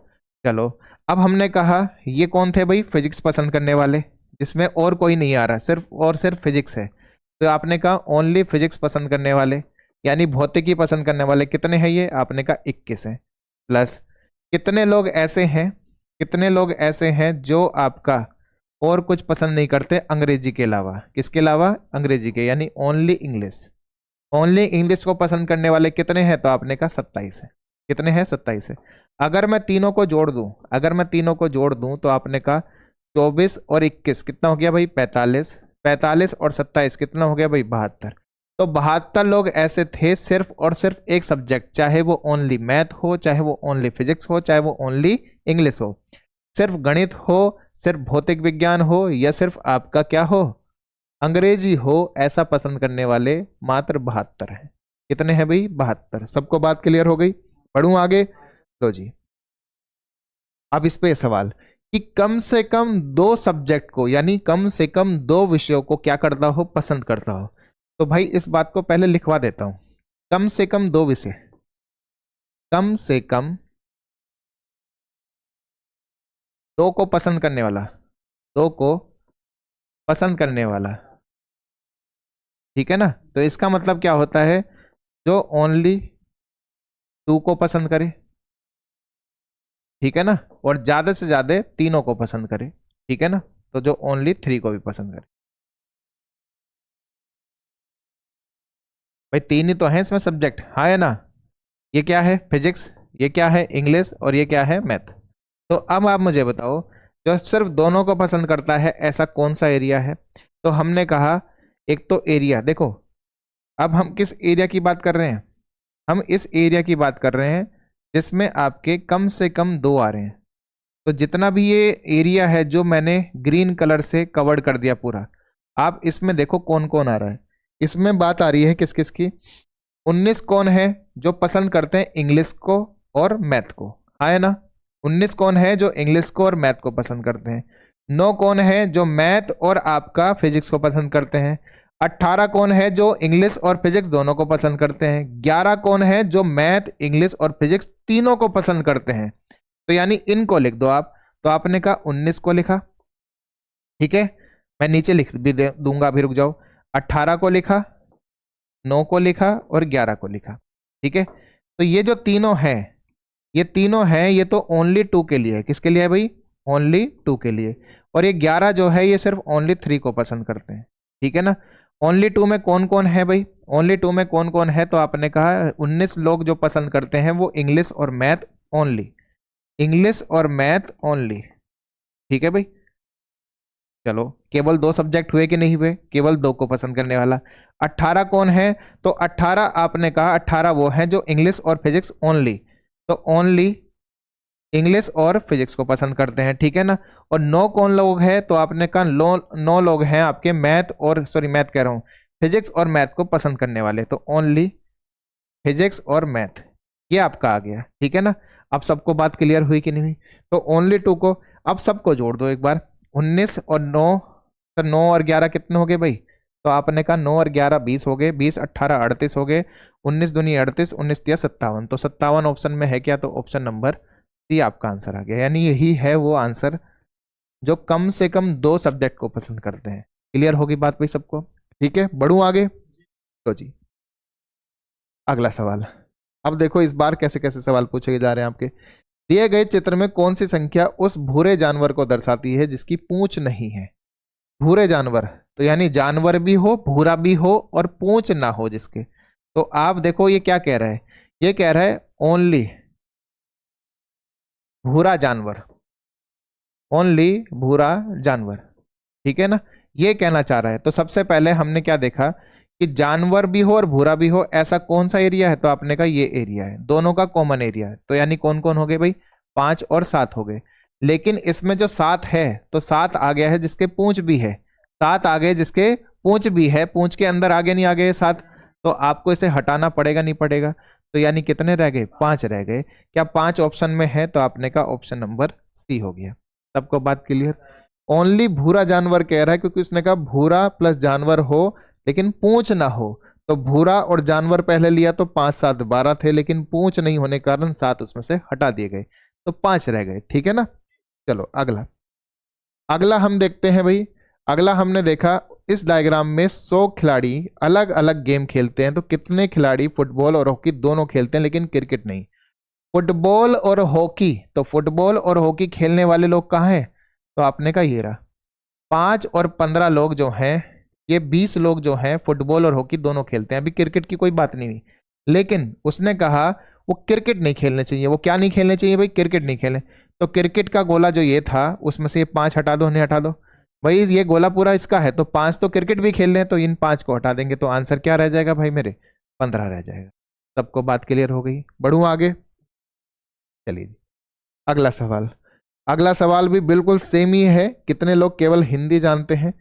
A: चलो अब हमने कहा ये कौन थे भाई? फिजिक्स पसंद करने वाले, जिसमें और कोई नहीं आ रहा, सिर्फ और सिर्फ फिजिक्स है। तो आपने कहा ओनली फिजिक्स पसंद करने वाले, यानी भौतिकी पसंद करने वाले कितने हैं ये? आपने कहा 21 है। प्लस कितने लोग ऐसे हैं, कितने लोग ऐसे हैं जो आपका और कुछ पसंद नहीं करते अंग्रेजी के अलावा? किसके अलावा? अंग्रेजी के, यानी ओनली इंग्लिश। ओनली इंग्लिश को पसंद करने वाले कितने हैं? तो आपने कहा 27 है। कितने हैं? 27 है। अगर मैं तीनों को जोड़ दूं, अगर मैं तीनों को जोड़ दूं तो आपने कहा 24 और 21 कितना हो गया भाई? 45। 45 और 27 कितना हो गया भाई? 72। तो 72 लोग ऐसे थे सिर्फ और सिर्फ एक सब्जेक्ट, चाहे वो ओनली मैथ हो, चाहे वो ओनली फिजिक्स हो, चाहे वो ओनली इंग्लिश हो, सिर्फ गणित हो, सिर्फ भौतिक विज्ञान हो, या सिर्फ आपका क्या हो? अंग्रेजी हो, ऐसा पसंद करने वाले मात्र 72 हैं। कितने हैं भाई? 72। सबको बात क्लियर हो गई? पढ़ूं आगे? लो जी, अब इस पे सवाल कि कम से कम 2 सब्जेक्ट को, यानी कम से कम 2 विषयों को क्या करता हो? पसंद करता हो। तो भाई इस बात को पहले लिखवा देता हूं, कम से कम 2 विषय, कम से कम 2 को पसंद करने वाला, 2 को पसंद करने वाला। ठीक है ना? तो इसका मतलब क्या होता है? जो ओनली 2 को पसंद करे, ठीक है ना, और ज्यादा से ज्यादा तीनों को पसंद करे। ठीक है ना? तो जो ओनली 3 को भी पसंद करे। भाई 3 ही तो है इसमें सब्जेक्ट, हाँ है ना? ये क्या है? फिजिक्स, ये क्या है? इंग्लिश, और ये क्या है? मैथ। तो अब आप मुझे बताओ, जो सिर्फ दोनों को पसंद करता है ऐसा कौन सा एरिया है? तो हमने कहा एक तो एरिया देखो, अब हम किस एरिया की बात कर रहे हैं? हम इस एरिया की बात कर रहे हैं जिसमें आपके कम से कम 2 आ रहे हैं। तो जितना भी ये एरिया है जो मैंने ग्रीन कलर से कवर्ड कर दिया पूरा, आप इसमें देखो कौन कौन आ रहा है। इसमें बात आ रही है किस किस की? 19 कौन है जो पसंद करते हैं इंग्लिश को और मैथ को? हाँ है ना? 19 कौन है जो इंग्लिश को और मैथ को पसंद करते हैं? 9 कौन है जो मैथ और आपका फिजिक्स को पसंद करते हैं? 18 कौन है जो इंग्लिश और फिजिक्स दोनों को पसंद करते हैं? 11 कौन है जो मैथ, इंग्लिश और फिजिक्स तीनों को पसंद करते हैं? तो यानी इनको लिख दो आप। तो आपने कहा 19 को लिखा, ठीक है, मैं नीचे लिख भी दूंगा, अभी रुक जाओ। 18 को लिखा, 9 को लिखा और 11 को लिखा। ठीक है, तो ये जो तीनों है, ये तीनों है, ये तो ओनली 2 के लिए है। किसके लिए है भाई? ओनली 2 के लिए। और ये 11 जो है ये सिर्फ ओनली 3 को पसंद करते हैं। ठीक है ना? ओनली 2 में कौन कौन है भाई? ओनली 2 में कौन कौन है? तो आपने कहा 19 लोग जो पसंद करते हैं वो इंग्लिश और मैथ ओनली, इंग्लिश और मैथ ओनली। ठीक है भाई, चलो केवल 2 सब्जेक्ट हुए कि नहीं हुए? केवल 2 को पसंद करने वाला। 18 कौन है? तो 18 आपने कहा 18 वो है जो इंग्लिश और फिजिक्स ओनली, तो ओनली इंग्लिश और फिजिक्स को पसंद करते हैं। ठीक है ना? और 9 कौन लोग हैं? तो आपने कहा 9 लोग हैं आपके मैथ और, सॉरी मैथ कह रहा हूं, फिजिक्स और मैथ को पसंद करने वाले, तो ओनली फिजिक्स और मैथ, ये आपका आ गया। ठीक है ना? अब सबको बात क्लियर हुई कि नहीं हुई? तो ओनली टू को अब सबको जोड़ दो एक बार। 19 और 9, तो 9 और 11 कितने हो गए भाई? तो आपने कहा 9 और 11 20 हो गए, 20 18 38 हो गए, 19 दूनी 38, 19 तिया 57। तो 57 ऑप्शन में है क्या? तो ऑप्शन नंबर सी आपका आंसर आ गया। यानी यही है वो आंसर जो कम से कम 2 सब्जेक्ट को पसंद करते हैं। क्लियर होगी बात भाई सबको? ठीक है, बढ़ू आगे। तो जी अगला सवाल। अब देखो इस बार कैसे कैसे सवाल पूछे जा रहे हैं आपके। दिए गए चित्र में कौन सी संख्या उस भूरे जानवर को दर्शाती है जिसकी पूंछ नहीं है? भूरे जानवर, तो यानी जानवर भी हो, भूरा भी हो और पूंछ ना हो जिसके। तो आप देखो ये क्या कह रहा है, ये कह रहा है ओनली भूरा जानवर, ओनली भूरा जानवर। ठीक है ना, ये कहना चाह रहा है। तो सबसे पहले हमने क्या देखा कि जानवर भी हो और भूरा भी हो, ऐसा कौन सा एरिया है? तो आपने कहा ये एरिया है, दोनों का कॉमन एरिया है। तो यानी कौन कौन हो गए भाई? 5 और 7 हो गए। लेकिन इसमें जो 7 है, तो 7 आ गया है जिसके पूंछ भी है, 7 आ गए जिसके पूंछ भी है, पूंछ के अंदर आगे नहीं आ गए 7, तो आपको इसे हटाना पड़ेगा नहीं पड़ेगा? तो यानी कितने रह गए? 5 रह गए। क्या 5 ऑप्शन में है? तो आपने कहा ऑप्शन नंबर सी हो गया। सबको बात क्लियर? ओनली भूरा जानवर कह रहा है क्योंकि उसने कहा भूरा प्लस जानवर हो लेकिन पूंछ ना हो। तो भूरा और जानवर पहले लिया तो 5 7 12 थे, लेकिन पूंछ नहीं होने के कारण 7 उसमें से हटा दिए गए, तो 5 रह गए। ठीक है ना, चलो अगला। अगला हम देखते हैं भाई। अगला हमने देखा इस डायग्राम में 100 खिलाड़ी अलग अलग गेम खेलते हैं, तो कितने खिलाड़ी फुटबॉल और हॉकी दोनों खेलते हैं लेकिन क्रिकेट नहीं? फुटबॉल और हॉकी, तो फुटबॉल और हॉकी खेलने वाले लोग कहाँ हैं? तो आपने कहा ये रहा। 5 और 15 लोग जो हैं, ये 20 लोग जो हैं फुटबॉल और हॉकी दोनों खेलते हैं। अभी क्रिकेट की कोई बात नहीं हुई, लेकिन उसने कहा वो क्रिकेट नहीं खेलने चाहिए। वो क्या नहीं खेलने चाहिए भाई? क्रिकेट नहीं खेले। तो क्रिकेट का गोला जो ये था उसमें से ये 5 हटा दो, नहीं हटा दो भाई, ये गोला पूरा इसका है, तो 5 तो क्रिकेट भी खेल रहे हैं, तो इन 5 को हटा देंगे, तो आंसर क्या रह जाएगा भाई मेरे? 15 रह जाएगा। सबको बात क्लियर हो गई? बढ़ू आगे, चलिए अगला सवाल। अगला सवाल भी बिल्कुल सेम ही है। कितने लोग केवल हिंदी जानते हैं?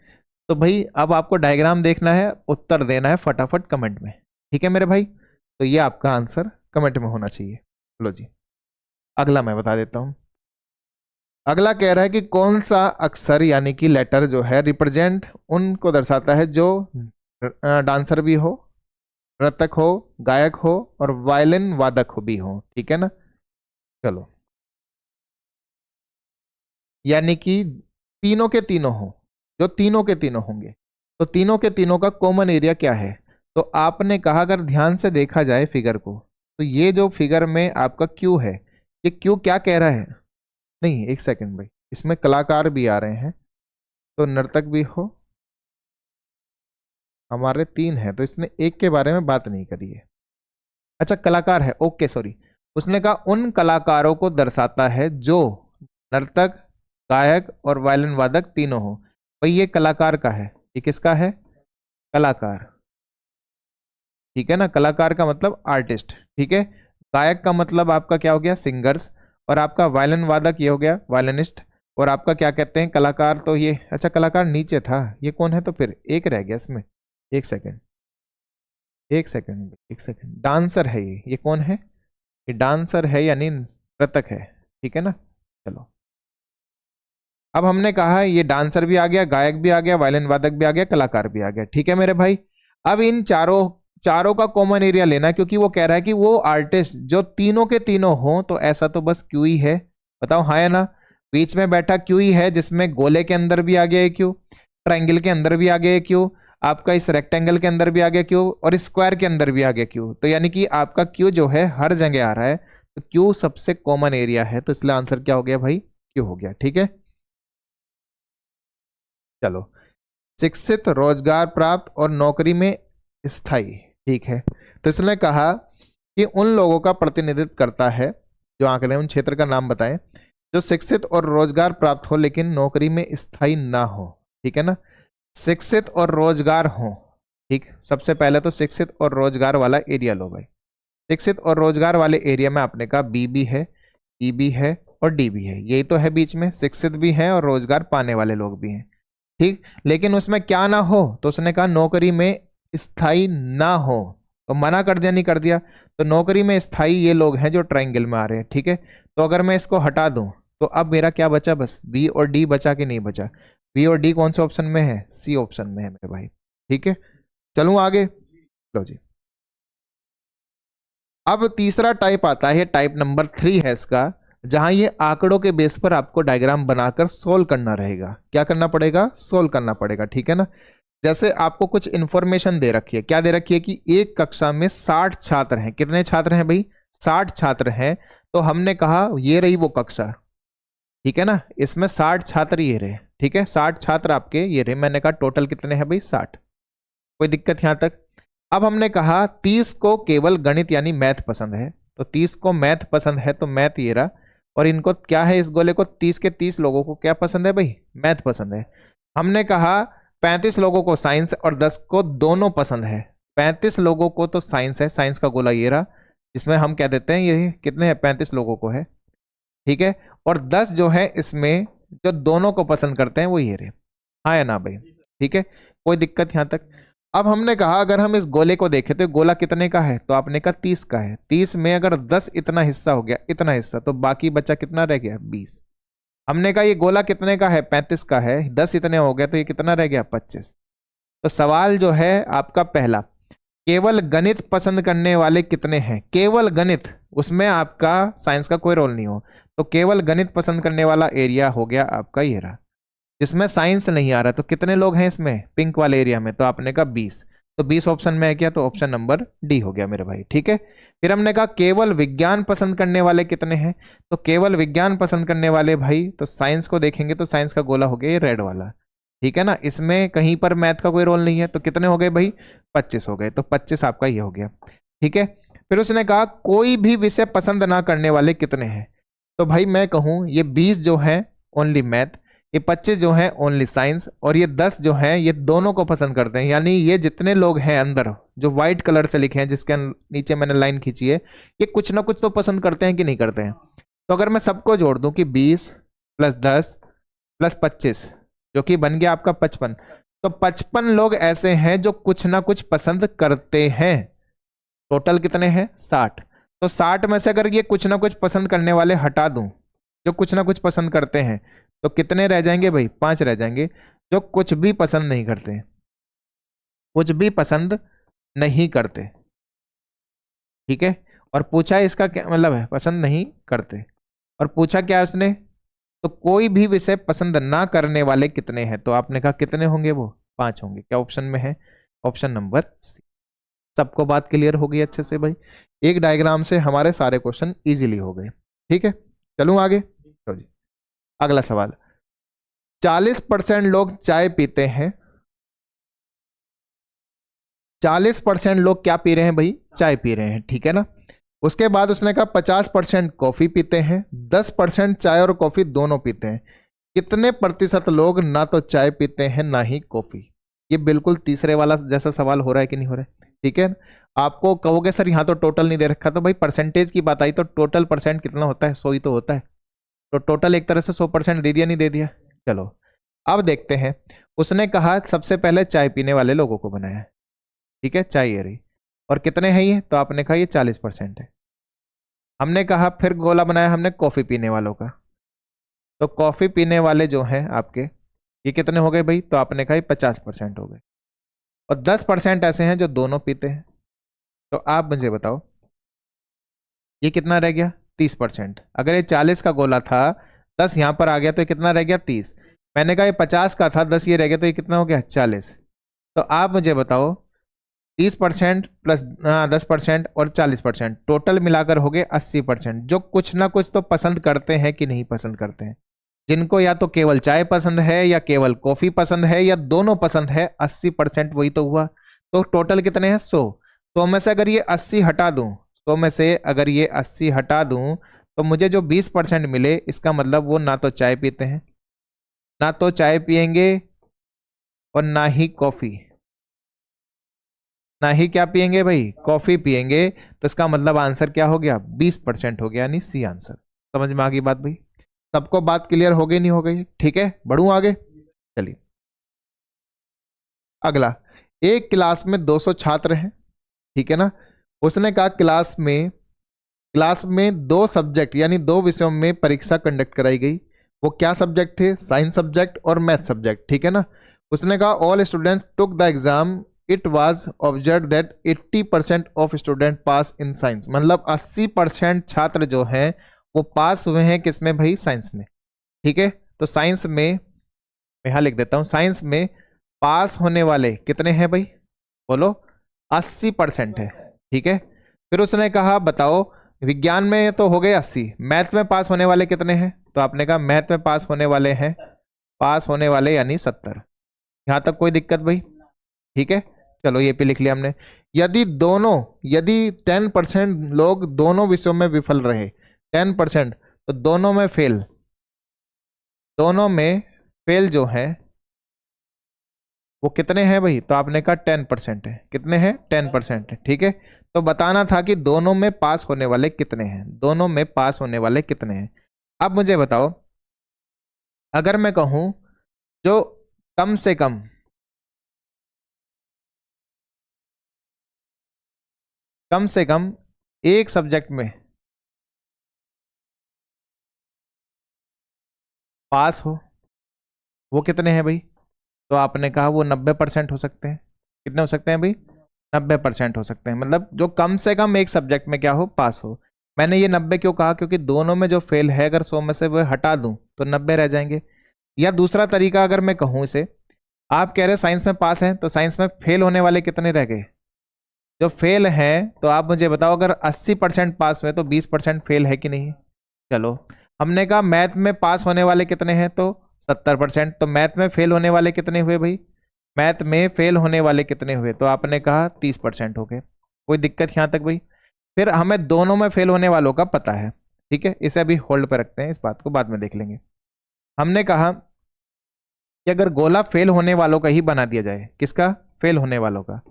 A: तो भाई अब आपको डायग्राम देखना है, उत्तर देना है फटाफट कमेंट में। ठीक है मेरे भाई, तो ये आपका आंसर कमेंट में होना चाहिए। लो जी अगला मैं बता देता हूं। अगला कह रहा है कि कौन सा अक्षर यानी कि लेटर जो है रिप्रेजेंट उनको दर्शाता है जो डांसर भी हो, नर्तक हो, गायक हो और वायलिन वादक हो भी हो। ठीक है ना, चलो यानी कि तीनों के तीनों हो, जो तीनों के तीनों होंगे। तो तीनों के तीनों का कॉमन एरिया क्या है? तो आपने कहा अगर ध्यान से देखा जाए फिगर को, तो ये जो फिगर में आपका क्यू है, ये क्यू क्या कह रहा है? नहीं एक सेकंड भाई, इसमें कलाकार भी आ रहे हैं, तो नर्तक भी हो, हमारे 3 है, तो इसने एक के बारे में बात नहीं करी है। अच्छा कलाकार है, ओके सॉरी। उसने कहा उन कलाकारों को दर्शाता है जो नर्तक, गायक और वायलिन वादक तीनों हो। भाई ये कलाकार का है, ये किसका है? कलाकार। ठीक है ना, कलाकार का मतलब आर्टिस्ट। ठीक है, गायक का मतलब आपका क्या हो गया? सिंगर्स। और आपका वायलिन वादक ये हो गया वायलिनिस्ट। और आपका क्या कहते हैं? कलाकार। तो ये अच्छा कलाकार नीचे था, ये कौन है? तो फिर एक रह गया इसमें, एक सेकेंड एक सेकेंड एक सेकेंड, डांसर है ये कौन है? ये डांसर है यानी नर्तक है। ठीक है ना, चलो अब हमने कहा ये डांसर भी आ गया, गायक भी आ गया, वायलिन वादक भी आ गया, कलाकार भी आ गया। ठीक है मेरे भाई, अब इन चारों चारों का कॉमन एरिया लेना है, क्योंकि वो कह रहा है कि वो आर्टिस्ट जो तीनों के तीनों हो, तो ऐसा तो बस क्यू ही है। बताओ हाँ या ना? बीच में बैठा क्यू ही है, जिसमें गोले के अंदर भी आ गया है क्यू, ट्रायंगल के अंदर भी आ गया है क्यू, आपका इस रेक्टेंगल के अंदर भी आ गया क्यू और स्क्वायर के अंदर भी आ गया क्यू। तो यानी कि आपका क्यू जो है हर जगह आ रहा है, तो क्यू सबसे कॉमन एरिया है, तो इसलिए आंसर क्या हो गया भाई? क्यू हो गया। ठीक है, चलो शिक्षित, रोजगार प्राप्त और नौकरी में स्थायी। ठीक है, तो इसने कहा कि उन लोगों का प्रतिनिधित्व करता है जो आंकड़े उन क्षेत्र का नाम बताएं जो शिक्षित और रोजगार प्राप्त हो लेकिन नौकरी में स्थायी ना हो। ठीक है ना, शिक्षित और रोजगार हो। ठीक, सबसे पहले तो शिक्षित और रोजगार वाला एरिया लो भाई। शिक्षित और रोजगार वाले एरिया में आपने कहा बी भी है, ई भी है और डी भी है। यही तो है बीच में, शिक्षित भी है और रोजगार पाने वाले लोग भी हैं। ठीक, लेकिन उसमें क्या ना हो? तो उसने कहा नौकरी में स्थायी ना हो। तो मना कर दिया, नहीं कर दिया। तो नौकरी में स्थायी ये लोग हैं जो ट्रायंगल में आ रहे हैं, ठीक है। तो अगर मैं इसको हटा दूं तो अब मेरा क्या बचा, बस बी और डी बचा कि नहीं बचा। बी और डी कौन से ऑप्शन में है, सी ऑप्शन में है मेरे भाई, ठीक है। चलूं आगे, लो जी। अब तीसरा टाइप आता है, टाइप नंबर 3 है इसका, जहां ये आंकड़ों के बेस पर आपको डायग्राम बनाकर सोल्व करना रहेगा। क्या करना पड़ेगा, सोल्व करना पड़ेगा, ठीक है ना। जैसे आपको कुछ इंफॉर्मेशन दे रखी है, क्या दे रखी है कि एक कक्षा में 60 छात्र हैं। कितने छात्र हैं भाई, 60 छात्र हैं। तो हमने कहा ये रही वो कक्षा, ठीक है ना, इसमें 60 छात्र ये रहे, ठीक है, 60 छात्र आपके ये रहे। मैंने कहा टोटल कितने हैं भाई, 60। कोई दिक्कत यहां तक। अब हमने कहा 30 को केवल गणित यानी मैथ पसंद है, तो 30 को मैथ पसंद है, तो मैथ ये रहा। और इनको क्या है, इस गोले को 30 के 30 लोगों को क्या पसंद है भाई, मैथ पसंद है। हमने कहा 35 लोगों को साइंस और 10 को दोनों पसंद है। 35 लोगों को तो साइंस है, साइंस का गोला ये रहा, जिसमें हम कह देते हैं ये कितने हैं, 35 लोगों को है, ठीक है। और 10 जो है इसमें जो दोनों को पसंद करते हैं वो ये रहे, हाँ या ना भाई, ठीक है। कोई दिक्कत यहां तक। अब हमने कहा अगर हम इस गोले को देखें तो गोला कितने का है, तो आपने कहा 30 का है। 30 में अगर 10 इतना हिस्सा हो गया, इतना हिस्सा, तो बाकी बचा कितना रह गया, 20। हमने कहा ये गोला कितने का है, 35 का है, 10 इतने हो गया, तो ये कितना रह गया, 25। तो सवाल जो है आपका पहला, केवल गणित पसंद करने वाले कितने हैं, केवल गणित, उसमें आपका साइंस का कोई रोल नहीं हो, तो केवल गणित पसंद करने वाला एरिया हो गया आपका ये रहा, जिसमें साइंस नहीं आ रहा। तो कितने लोग हैं इसमें, पिंक वाले एरिया में, तो आपने कहा 20। तो 20 ऑप्शन में है क्या, तो ऑप्शन नंबर डी हो गया मेरे भाई, ठीक है। फिर हमने कहा केवल विज्ञान पसंद करने वाले कितने हैं, तो केवल विज्ञान पसंद करने वाले भाई, तो साइंस को देखेंगे तो साइंस का गोला हो गया ये रेड वाला, ठीक है ना। इसमें कहीं पर मैथ का कोई रोल नहीं है, तो कितने हो गए भाई, 25 हो गए। तो 25 आपका ये हो गया, ठीक है। फिर उसने कहा कोई भी विषय पसंद ना करने वाले कितने हैं, तो भाई मैं कहूं ये 20 जो है ओनली मैथ, ये 25 जो है ओनली साइंस, और ये 10 जो है ये दोनों को पसंद करते हैं। यानी ये जितने लोग हैं अंदर जो व्हाइट कलर से लिखे हैं, जिसके नीचे मैंने लाइन खींची है, ये कुछ ना कुछ तो पसंद करते हैं कि नहीं करते हैं। तो अगर मैं सबको जोड़ दूं कि 20 + 10 + 25, जो कि बन गया आपका 55, तो 55 लोग ऐसे हैं जो कुछ ना कुछ पसंद करते हैं। टोटल कितने हैं, 60। तो 60 में से अगर ये कुछ ना कुछ पसंद करने वाले हटा दूं, जो कुछ ना कुछ पसंद करते हैं, तो कितने रह जाएंगे भाई, 5 रह जाएंगे, जो कुछ भी पसंद नहीं करते, कुछ भी पसंद नहीं करते, ठीक है। और पूछा इसका क्या मतलब है, पसंद नहीं करते, और पूछा क्या उसने, तो कोई भी विषय पसंद ना करने वाले कितने हैं, तो आपने कहा कितने होंगे, वो 5 होंगे। क्या ऑप्शन में है, ऑप्शन नंबर सी। सबको बात क्लियर हो गई अच्छे से भाई। एक डायग्राम से हमारे सारे क्वेश्चन इजीली हो गए, ठीक है। चलूं आगे, तो जी अगला सवाल, 40% लोग चाय पीते हैं। 40% लोग क्या पी रहे हैं भाई, चाय पी रहे हैं, ठीक है ना। उसके बाद उसने कहा 50% कॉफी पीते हैं, 10% चाय और कॉफी दोनों पीते हैं। कितने प्रतिशत लोग ना तो चाय पीते हैं ना ही कॉफी। ये बिल्कुल तीसरे वाला जैसा सवाल हो रहा है कि नहीं हो रहा है, ठीक है। आपको कहोगे सर यहाँ तो टोटल नहीं दे रखा, तो भाई परसेंटेज की बात आई तो टोटल परसेंट कितना होता है, 100 ही तो होता है। तो टोटल एक तरह से 100% दे दिया, नहीं दे दिया। चलो अब देखते हैं। उसने कहा सबसे पहले चाय पीने वाले लोगों को बनाया, ठीक है, चाय ये रही, और कितने हैं ये, तो आपने कहा ये 40% है। हमने कहा फिर गोला बनाया हमने कॉफी पीने वालों का, तो कॉफी पीने वाले जो हैं आपके ये कितने हो गए भाई, तो आपने कहा 50% हो गए, और 10% ऐसे हैं जो दोनों पीते हैं। तो आप मुझे बताओ ये कितना रह गया, 30%। अगर ये 40 का गोला था, 10 यहाँ पर आ गया, तो ये कितना रह गया, 30। मैंने कहा ये 50 का था, 10 ये रह गया, तो ये कितना हो गया, 40। तो आप मुझे बताओ 30% प्लस 10% और 40% टोटल मिलाकर हो गए 80%, जो कुछ ना कुछ तो पसंद करते हैं कि नहीं पसंद करते हैं। जिनको या तो केवल चाय पसंद है या केवल कॉफी पसंद है या दोनों पसंद है, 80% वही तो हुआ। तो टोटल कितने हैं, 100। 100 में से अगर ये 80 हटा दूं, 100 में से अगर ये 80 हटा दूं, तो मुझे जो 20% मिले, इसका मतलब वो ना तो चाय पीते हैं, ना तो चाय पियेंगे, और ना ही कॉफी, ना ही क्या पियेंगे भाई, कॉफी पियेंगे। तो इसका मतलब आंसर क्या हो गया, 20% हो गया, यानी सी आंसर। समझ में आ गई बात भाई, सबको बात क्लियर हो गई नहीं हो गई, ठीक है। बढ़ूं आगे, चलिए अगला। एक क्लास में 200 छात्र हैं, ठीक है ना। उसने कहा क्लास में 2 सब्जेक्ट यानी 2 विषयों में परीक्षा कंडक्ट कराई गई। वो क्या सब्जेक्ट थे? साइंस सब्जेक्ट और मैथ सब्जेक्ट, ठीक है ना। उसने कहा all student took the exam, it was observe that 80% of student pass in science, मतलब 80% छात्र जो हैं वो पास हुए हैं किसमें भाई? साइंस में, ठीक है। तो साइंस में मैं यहां लिख देता हूं, साइंस में पास होने वाले कितने हैं भाई? बोलो, 80% है, ठीक है। फिर उसने कहा बताओ विज्ञान में तो हो गए 80, मैथ में पास होने वाले कितने हैं? तो आपने कहा मैथ में पास होने वाले हैं, पास होने वाले यानी 70। यहां तक कोई दिक्कत भाई? ठीक है, चलो ये भी लिख लिया हमने। यदि 10% लोग दोनों विषयों में विफल रहे, 10%, तो दोनों में फेल जो है वो कितने हैं भाई? तो आपने कहा 10% है। कितने हैं? 10% है, ठीक है। तो बताना था कि दोनों में पास होने वाले कितने हैं, दोनों में पास होने वाले कितने हैं। अब मुझे बताओ, अगर मैं कहूं जो कम से कम एक सब्जेक्ट में पास हो, वो कितने हैं भाई? तो आपने कहा वो 90% हो सकते हैं। कितने हो सकते हैं भाई? 90% हो सकते हैं, मतलब जो कम से कम एक सब्जेक्ट में क्या हो? पास हो। मैंने ये 90 क्यों कहा? क्योंकि दोनों में जो फेल है अगर 100 में से वो हटा दूं तो 90 रह जाएंगे। या दूसरा तरीका अगर मैं कहूं इसे, आप कह रहे साइंस में पास हैं, तो साइंस में फेल होने वाले कितने रह गए? जो फेल हैं, तो आप मुझे बताओ अगर 80% पास हुए तो 20% फेल है कि नहीं? चलो, हमने कहा मैथ में पास होने वाले कितने हैं? तो 70%। तो मैथ में फेल होने वाले कितने हुए भाई? मैथ में फेल होने वाले कितने हुए? तो आपने कहा 30% हो गए। कोई दिक्कत यहां तक भाई? फिर हमें दोनों में फेल होने वालों का पता है, ठीक है, इसे अभी होल्ड पर रखते हैं, इस बात को बाद में देख लेंगे। हमने कहा कि अगर गोला फेल होने वालों का ही बना दिया जाए, किसका? फेल होने वालों का।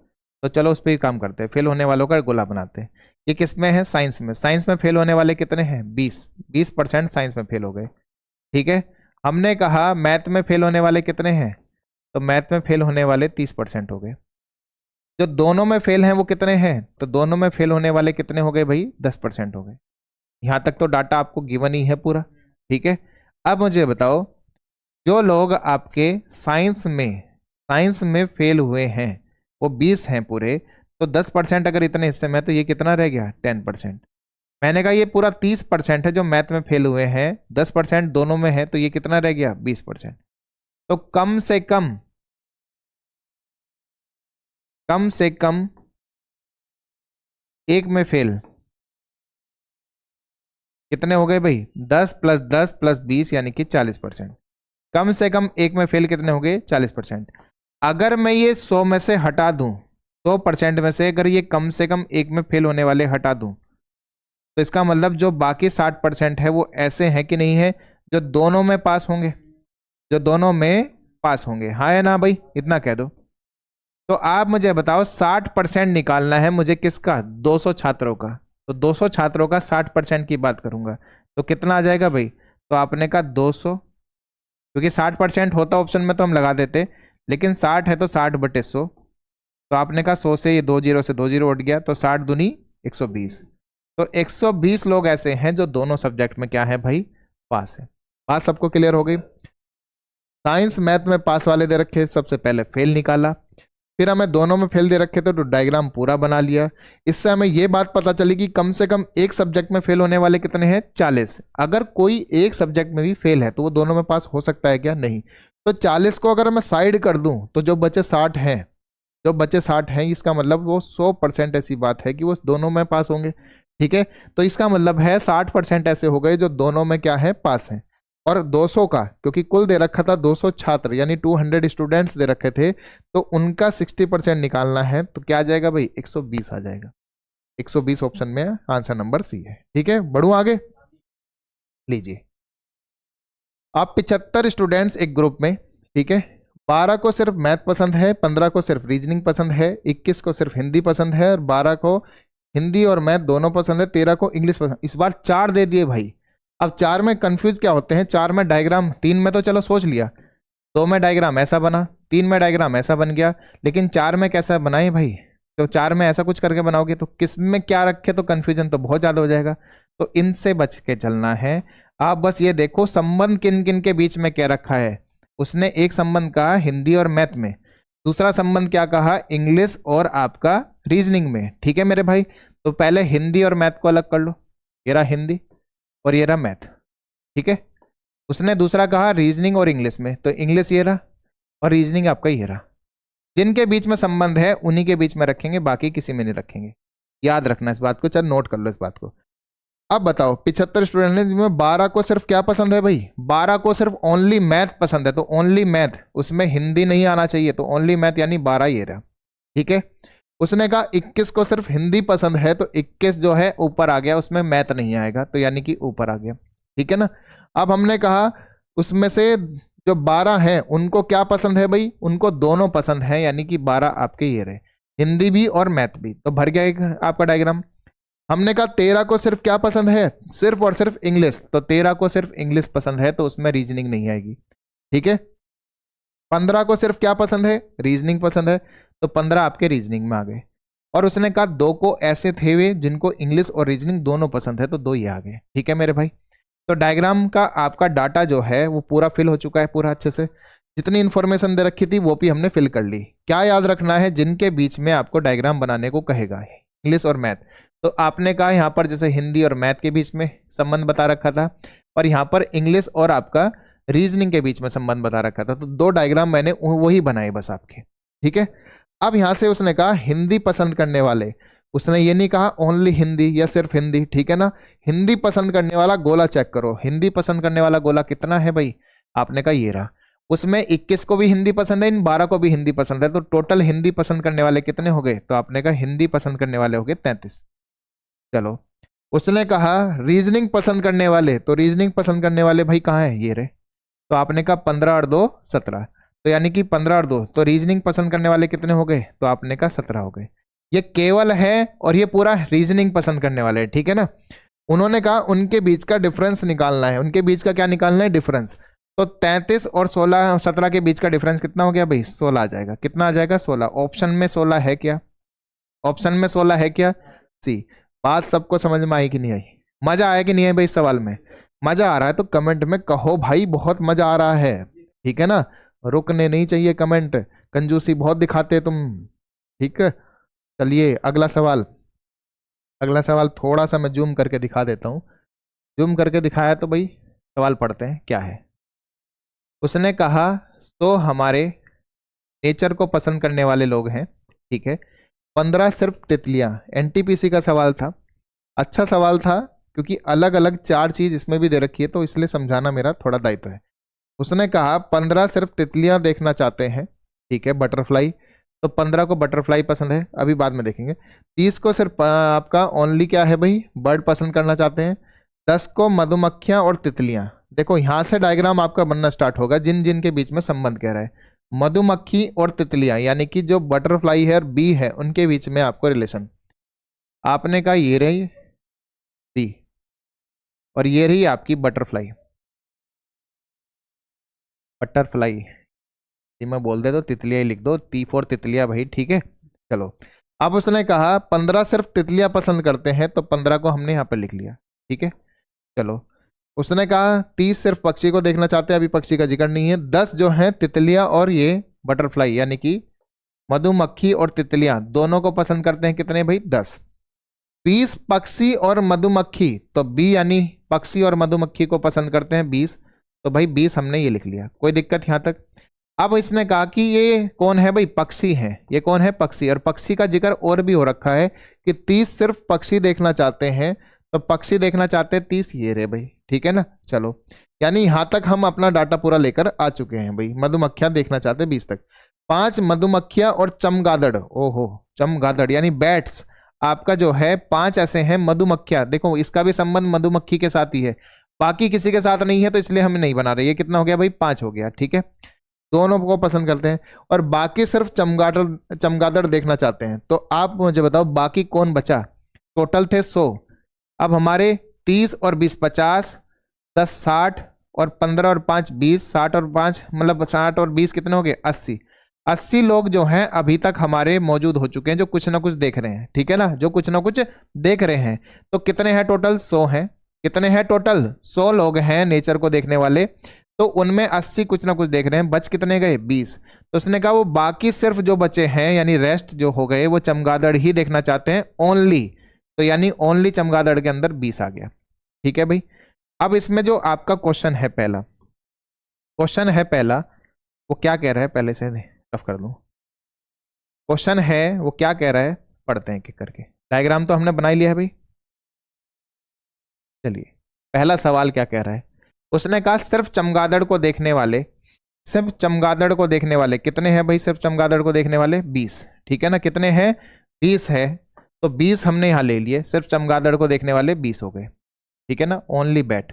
A: तो चलो उस पर ही काम करते हैं, फेल होने वालों का गोला बनाते हैं। ये किसमें है? साइंस में। साइंस में फेल होने वाले कितने हैं? 20% साइंस में फेल हो गए, ठीक है। हमने कहा मैथ में फेल होने वाले कितने हैं? तो मैथ में फेल होने वाले 30% हो गए। जो दोनों में फेल हैं वो कितने हैं? तो दोनों में फेल होने वाले कितने हो गए भाई? 10% हो गए। यहां तक तो डाटा आपको गिवन ही है पूरा, ठीक है। अब मुझे बताओ, जो लोग आपके साइंस में फेल हुए हैं वो 20 हैं पूरे, तो 10% अगर इतने हिस्से में, तो ये कितना रह गया? 10%। मैंने कहा ये पूरा 30% है जो मैथ में फेल हुए हैं, 10% दोनों में है, तो ये कितना रह गया? 20%। तो कम से कम एक में फेल कितने हो गए भाई? 10 + 10 + 20 यानी कि 40%। कम से कम एक में फेल कितने हो गए? 40%। अगर मैं ये 100 में से हटा दूं, 100% में से अगर ये कम से कम एक में फेल होने वाले हटा दूं, तो इसका मतलब जो बाकी 60% है वो ऐसे हैं कि नहीं है जो दोनों में पास होंगे? जो दोनों में पास होंगे, हाँ या ना भाई? इतना कह दो। तो आप मुझे बताओ 60% निकालना है मुझे, किसका? 200 छात्रों का। तो 200 छात्रों का 60% की बात करूंगा तो कितना आ जाएगा भाई? तो आपने कहा 200, क्योंकि 60% होता ऑप्शन में तो हम लगा देते, लेकिन 60 है तो 60/100। तो आपने कहा 100 से ये 2 जीरो से 2 जीरो उठ गया, तो 60 दूनी 120। तो 120 लोग ऐसे हैं जो दोनों सब्जेक्ट में क्या है भाई? पास है। बात सबको क्लियर हो गई? साइंस मैथ में पास वाले दे रखे, सबसे पहले फेल निकाला। फिर हमें दोनों में फेल दे रखे थे तो डायग्राम पूरा बना लिया। इससे हमें यह बात पता चली कि कम से कम एक सब्जेक्ट में फेल होने वाले कितने हैं? 40। अगर कोई एक सब्जेक्ट में भी फेल है तो वो दोनों में पास हो सकता है क्या? नहीं। तो 40 को अगर मैं साइड कर दूं तो जो बचे 60 हैं, इसका मतलब वो 100% ऐसी बात है कि वो दोनों में पास होंगे, ठीक है। तो इसका मतलब है 60% ऐसे हो गए जो दोनों में क्या है? पास हैं। और 200 का, क्योंकि कुल दे रखा था 200 छात्र यानी 200 स्टूडेंट्स दे रखे थे, तो उनका 60% निकालना है, तो क्या आ जाएगा भाई? 120 आ जाएगा। 120 ऑप्शन में आंसर नंबर सी है, ठीक है। बढ़ू आगे, लीजिए। आप 75 स्टूडेंट्स एक ग्रुप में, ठीक है। 12 को सिर्फ मैथ पसंद है, 15 को सिर्फ रीजनिंग पसंद है, 21 को सिर्फ हिंदी पसंद है, और 12 को हिंदी और मैथ दोनों पसंद है, 13 को इंग्लिश पसंद। इस बार 4 दे दिए भाई। अब 4 में कंफ्यूज क्या होते हैं? 4 में डायग्राम, 3 में तो चलो सोच लिया, 2 में डायग्राम ऐसा बना, 3 में डायग्राम ऐसा बन गया, लेकिन 4 में कैसा बनाए भाई? तो 4 में ऐसा कुछ करके बनाओगे तो किस में क्या रखे तो कंफ्यूजन तो बहुत ज्यादा हो जाएगा, तो इनसे बच के चलना है। आप बस ये देखो संबंध किन किन के बीच में क्या रखा है। उसने एक संबंध कहा हिंदी और मैथ में, दूसरा संबंध क्या कहा इंग्लिश और आपका रीजनिंग में। ठीक है मेरे भाई, तो पहले हिंदी और मैथ को अलग कर लो, ये रहा हिंदी और ये रहा मैथ। ठीक है, उसने दूसरा कहा रीजनिंग और इंग्लिश में, तो इंग्लिश ये रहा और रीजनिंग आपका ये रहा। जिनके बीच में संबंध है उन्हीं के बीच में रखेंगे, बाकी किसी में नहीं रखेंगे। याद रखना इस बात को, चल नोट कर लो इस बात को। अब बताओ 75 स्टूडेंट हैं जिसमें 12 को सिर्फ क्या पसंद है भाई, 12 को सिर्फ ओनली मैथ पसंद है, तो ओनली मैथ, उसमें हिंदी नहीं आना चाहिए, तो ओनली मैथ यानी 12 ये रहा। ठीक है, उसने कहा 21 को सिर्फ हिंदी पसंद है, तो 21 जो है ऊपर आ गया, उसमें मैथ नहीं आएगा, तो यानी कि ऊपर आ गया। ठीक है ना। अब हमने कहा उसमें से जो 12 हैं उनको क्या पसंद है भाई, उनको दोनों पसंद है, यानी कि 12 आपके ये रहे, हिंदी भी और मैथ भी, तो भर गया एक आपका डायग्राम। हमने कहा 13 को सिर्फ क्या पसंद है, सिर्फ और सिर्फ इंग्लिश, तो 13 को सिर्फ इंग्लिश पसंद है, तो उसमें रीजनिंग नहीं आएगी। ठीक है, 15 को सिर्फ क्या पसंद है, रीजनिंग पसंद है, तो 15 आपके रीजनिंग में आ गए। और उसने कहा 2 को ऐसे थे वे जिनको इंग्लिश और रीजनिंग दोनों पसंद है, तो 2 ये आ गए। ठीक है मेरे भाई, तो डायग्राम का आपका डाटा जो है वो पूरा फिल हो चुका है, पूरा अच्छे से। जितनी इंफॉर्मेशन दे रखी थी वो भी हमने फिल कर ली। क्या याद रखना है, जिनके बीच में आपको डायग्राम बनाने को कहेगा इंग्लिश और मैथ, तो आपने कहा यहाँ पर जैसे हिंदी और मैथ के बीच में संबंध बता रखा था, और यहाँ पर इंग्लिश और आपका रीजनिंग के बीच में संबंध बता रखा था, तो 2 डायग्राम मैंने वही बनाए बस आपके। ठीक है, अब यहाँ से उसने कहा हिंदी पसंद करने वाले, उसने ये नहीं कहा ओनली हिंदी या सिर्फ हिंदी। ठीक है ना, हिंदी पसंद करने वाला गोला चेक करो, हिंदी पसंद करने वाला गोला कितना है भाई, आपने कहा ये रहा। उसमें 21 को भी हिंदी पसंद है, इन 12 को भी हिंदी पसंद है, तो टोटल हिंदी पसंद करने वाले कितने हो गए, तो आपने कहा हिंदी पसंद करने वाले हो गए 33। चलो, उसने कहा रीजनिंग पसंद करने वाले, तो रीजनिंग पसंद करने वाले भाई कहाँ है, ये रहे, तो आपने कहा 15 और 2 17, तो यानी कि 15 और 2, तो रीजनिंग पसंद करने वाले कितने हो गए, तो आपने कहा 17 हो गए। ये केवल है और ये पूरा रीजनिंग पसंद करने वाले है। ठीक है ना, उन्होंने कहा उनके बीच का डिफरेंस निकालना है, उनके बीच का क्या निकालना है, डिफरेंस। तो 33 और 16 17 के बीच का डिफरेंस कितना हो गया भाई, 16 आ जाएगा। कितना आ जाएगा, 16। ऑप्शन में 16 है क्या, ऑप्शन में 16 है क्या, सी। बात सबको समझ में आई कि नहीं आई, मजा आया कि नहीं है भाई, इस सवाल में मजा आ रहा है तो कमेंट में कहो भाई बहुत मजा आ रहा है। ठीक है ना, रुकने नहीं चाहिए कमेंट, कंजूसी बहुत दिखाते तुम। ठीक है, चलिए अगला सवाल। अगला सवाल थोड़ा सा मैं जूम करके दिखा देता हूँ, जूम करके दिखाया तो भाई सवाल पढ़ते हैं क्या है। उसने कहा तो हमारे नेचर को पसंद करने वाले लोग हैं। ठीक है, 15 सिर्फ तितलियां, एनटीपीसी का सवाल था, अच्छा सवाल था क्योंकि अलग अलग 4 चीज इसमें भी दे रखी है, तो इसलिए समझाना मेरा थोड़ा दायित्व है। उसने कहा 15 सिर्फ तितलियां देखना चाहते हैं। ठीक है, बटरफ्लाई, तो 15 को बटरफ्लाई पसंद है, अभी बाद में देखेंगे। 30 को सिर्फ आपका ओनली क्या है भाई, बर्ड पसंद करना चाहते हैं। 10 को मधुमक्खियां और तितलियां। देखो यहां से डायग्राम आपका बनना स्टार्ट होगा, जिन जिन के बीच में संबंध कह रहा है, मधुमक्खी और तितलियां, यानी कि जो बटरफ्लाई है और बी है उनके बीच में आपको रिलेशन। आपने कहा ये रही बी और ये रही आपकी बटरफ्लाई, बटरफ्लाई मैं बोल दे तो तितलियां ही लिख दो, टी फॉर तितलियां भाई। ठीक है, चलो। अब उसने कहा 15 सिर्फ तितलियां पसंद करते हैं, तो 15 को हमने यहाँ पर लिख लिया। ठीक है, चलो। उसने कहा 30 सिर्फ पक्षी को देखना चाहते हैं, अभी पक्षी का जिक्र नहीं है। 10 जो है तितलियां और ये बटरफ्लाई, यानी कि मधुमक्खी और तितलियां दोनों को पसंद करते हैं, कितने भाई 10। 20 पक्षी और मधुमक्खी, तो बी यानी पक्षी और मधुमक्खी को पसंद करते हैं 20, तो भाई 20 हमने ये लिख लिया, कोई दिक्कत यहां तक। अब इसने कहा कि ये कौन है भाई, पक्षी है, ये कौन है, पक्षी, और पक्षी का जिक्र और भी हो रखा है कि 30 सिर्फ पक्षी देखना चाहते हैं, तो पक्षी देखना चाहते हैं 30 ये रे भाई। ठीक है ना, चलो, यानी यहां तक हम अपना डाटा पूरा लेकर आ चुके हैं भाई। मधुमक्खियां देखना चाहते हैं 20 तक। 5 मधुमक्खियां और चमगादड़, ओहो चमगादड़ यानी बैट्स, आपका जो है 5 ऐसे हैं मधुमक्खियां। देखो इसका भी संबंध मधुमक्खी के साथ ही है, बाकी किसी के साथ नहीं है, तो इसलिए हम नहीं बना रहे। ये कितना हो गया भाई, 5 हो गया। ठीक है, दोनों को पसंद करते हैं, और बाकी सिर्फ चमगादड़ देखना चाहते हैं। तो आप मुझे बताओ बाकी कौन बचा, टोटल थे 100। अब हमारे 30 और 20 50, 10 60 और 15 और 5 20, 60 और 5 मतलब 60 और 20 कितने हो गए 80। 80 लोग जो हैं अभी तक हमारे मौजूद हो चुके हैं, जो कुछ ना कुछ देख रहे हैं, ठीक है ना, जो कुछ ना कुछ देख रहे हैं। तो कितने हैं टोटल? 100 हैं। कितने हैं टोटल? 100 लोग हैं नेचर को देखने वाले। तो उनमें 80 कुछ ना कुछ देख रहे हैं, बच कितने गए? 20। तो उसने कहा वो बाकी सिर्फ जो बचे हैं यानी रेस्ट जो हो गए वो चमगादड़ ही देखना चाहते हैं ओनली। तो यानी ओनली चमगादड़ के अंदर 20 आ गया। ठीक है भाई। अब इसमें जो आपका क्वेश्चन है पहला, क्वेश्चन है पहला, वो क्या कह रहा है? पहले से रफ कर दूं। क्वेश्चन है वो क्या कह रहा है, पढ़ते हैं एक करके। डायग्राम तो हमने बना ही लिया है भाई। चलिए पहला सवाल क्या कह रहा है। उसने कहा सिर्फ चमगादड़ को देखने वाले, सिर्फ चमगादड़ को देखने वाले कितने हैं भाई? सिर्फ चमगादड़ को देखने वाले 20। ठीक है ना, कितने हैं? 20 है। तो 20 हमने यहां ले लिए, सिर्फ चमगादड़ को देखने वाले 20 हो गए। ठीक है ना, ओनली बैट,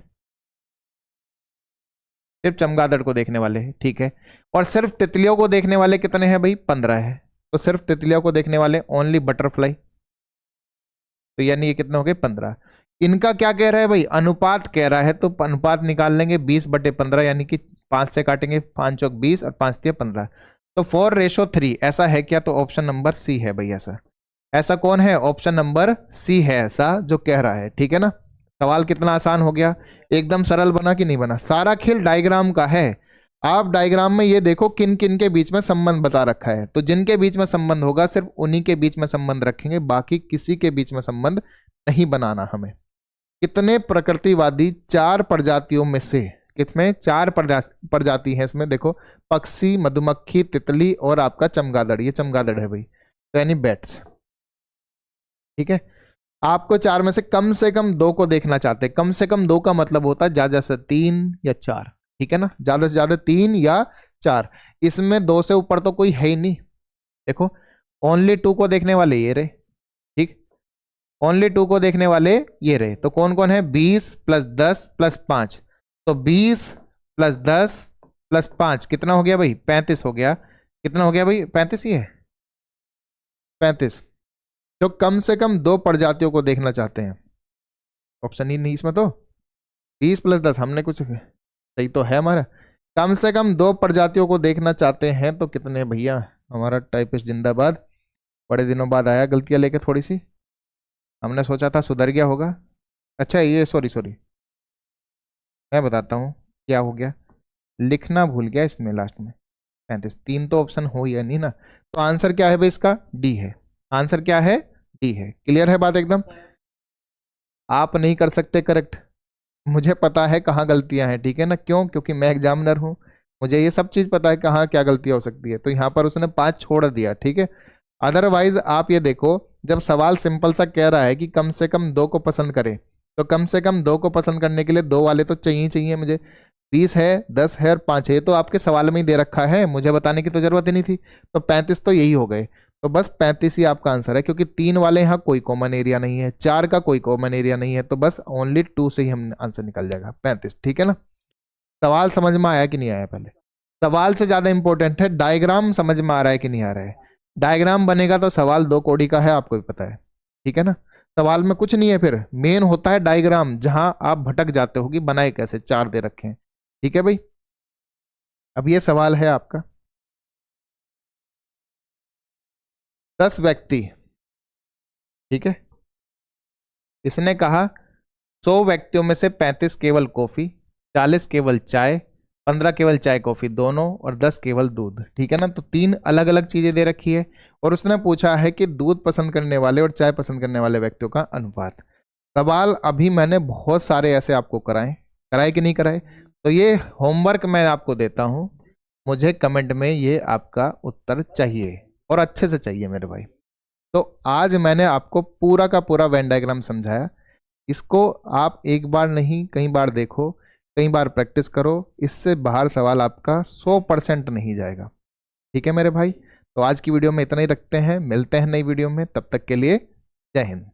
A: सिर्फ चमगादड़ को देखने वाले। ठीक है। और सिर्फ तितलियों को देखने वाले कितने हैं भाई? 15 है। तो सिर्फ तितलियों को देखने वाले ओनली बटरफ्लाई, तो यानी ये कितने हो गए? 15। इनका क्या कह रहा है भाई? अनुपात कह रहा है, तो अनुपात निकाल लेंगे 20/15, यानी कि 5 से काटेंगे, 5 चौक 20 और 5 तिया 15। तो 4:3 ऐसा है क्या? तो ऑप्शन नंबर सी है भाई। ऐसा ऐसा कौन है? ऑप्शन नंबर सी है ऐसा जो कह रहा है। ठीक है ना, सवाल कितना आसान हो गया, एकदम सरल बना कि नहीं बना? सारा खेल डायग्राम का है। आप डायग्राम में ये देखो किन किन के बीच में संबंध बता रखा है, तो जिनके बीच में संबंध होगा सिर्फ उन्हीं के बीच में संबंध रखेंगे, बाकी किसी के बीच में संबंध नहीं बनाना हमें। कितने प्रकृतिवादी 4 प्रजातियों में से, कितने 4 प्रजाति है इसमें? देखो, पक्षी, मधुमक्खी, तितली और आपका चमगादड़। ये चमगादड़ है भाई, तो यानी बैट्स। ठीक है। आपको 4 में से कम 2 को देखना चाहते हैं। कम से कम 2 का मतलब होता है ज्यादा से 3 या 4। ठीक है ना, ज्यादा से ज्यादा 3 या 4। इसमें 2 से ऊपर तो कोई है ही नहीं। देखो, ओनली 2 को देखने वाले ये रहे। ठीक, ओनली 2 को देखने वाले ये रहे। तो कौन कौन है? 20 + 10 + 5। तो 20 + 10 + 5 कितना हो गया भाई? 35 हो गया। कितना हो गया भाई? 35 ही है, 35। तो कम से कम 2 प्रजातियों को देखना चाहते हैं। ऑप्शन ही नहीं इसमें तो। 20 + 10 हमने कुछ सही तो है हमारा। कम से कम 2 प्रजातियों को देखना चाहते हैं, तो कितने भैया? हमारा टाइपिस्ट जिंदाबाद, बड़े दिनों बाद आया गलतियां लेके थोड़ी सी। हमने सोचा था सुधर गया होगा। अच्छा ये सॉरी मैं बताता हूँ क्या हो गया, लिखना भूल गया इसमें लास्ट में। 35, 3 तो ऑप्शन हो या नहीं ना। तो आंसर क्या है भाई? इसका डी है। आंसर क्या है? डी है। क्लियर है बात एकदम? आप नहीं कर सकते करेक्ट, मुझे पता है कहाँ गलतियां हैं। ठीक है ना, क्यों? क्योंकि मैं एग्जामिनर हूँ, मुझे ये सब चीज पता है कहाँ क्या गलतियां हो सकती है। तो यहाँ पर उसने 5 छोड़ दिया। ठीक है। अदरवाइज आप ये देखो, जब सवाल सिंपल सा कह रहा है कि कम से कम 2 को पसंद करें, तो कम से कम 2 को पसंद करने के लिए 2 वाले तो चाहिए चाहिए मुझे। 20 है, 10 है और 5 है, तो आपके सवाल में ही दे रखा है, मुझे बताने की तो जरूरत ही नहीं थी। तो 35 तो यही हो गए। तो बस 35 ही आपका आंसर है, क्योंकि 3 वाले यहाँ कोई कॉमन एरिया नहीं है, 4 का कोई कॉमन एरिया नहीं है, तो बस ओनली 2 से ही हम आंसर निकल जाएगा 35। ठीक है ना, सवाल समझ में आया कि नहीं आया? पहले सवाल से ज्यादा इंपॉर्टेंट है डायग्राम समझ में आ रहा है कि नहीं आ रहा है। डायग्राम बनेगा तो सवाल 2 कोड़ी का है, आपको भी पता है। ठीक है ना, सवाल में कुछ नहीं है, फिर मेन होता है डायग्राम, जहां आप भटक जाते हो कि बनाए कैसे, 4 दे रखे हैं। ठीक है भाई। अब ये सवाल है आपका, 10 व्यक्ति, ठीक है, इसने कहा 100 व्यक्तियों में से 35 केवल कॉफी, 40 केवल चाय, 15 केवल चाय कॉफी दोनों और 10 केवल दूध। ठीक है ना, तो 3 अलग अलग चीजें दे रखी है और उसने पूछा है कि दूध पसंद करने वाले और चाय पसंद करने वाले व्यक्तियों का अनुपात। सवाल अभी मैंने बहुत सारे ऐसे आपको कराए, कराए कि नहीं कराए? तो ये होमवर्क मैं आपको देता हूं, मुझे कमेंट में ये आपका उत्तर चाहिए और अच्छे से चाहिए मेरे भाई। तो आज मैंने आपको पूरा का पूरा वेन डायग्राम समझाया, इसको आप एक बार नहीं कई बार देखो, कई बार प्रैक्टिस करो, इससे बाहर सवाल आपका 100% नहीं जाएगा। ठीक है मेरे भाई, तो आज की वीडियो में इतना ही रखते हैं, मिलते हैं नई वीडियो में, तब तक के लिए जय हिंद।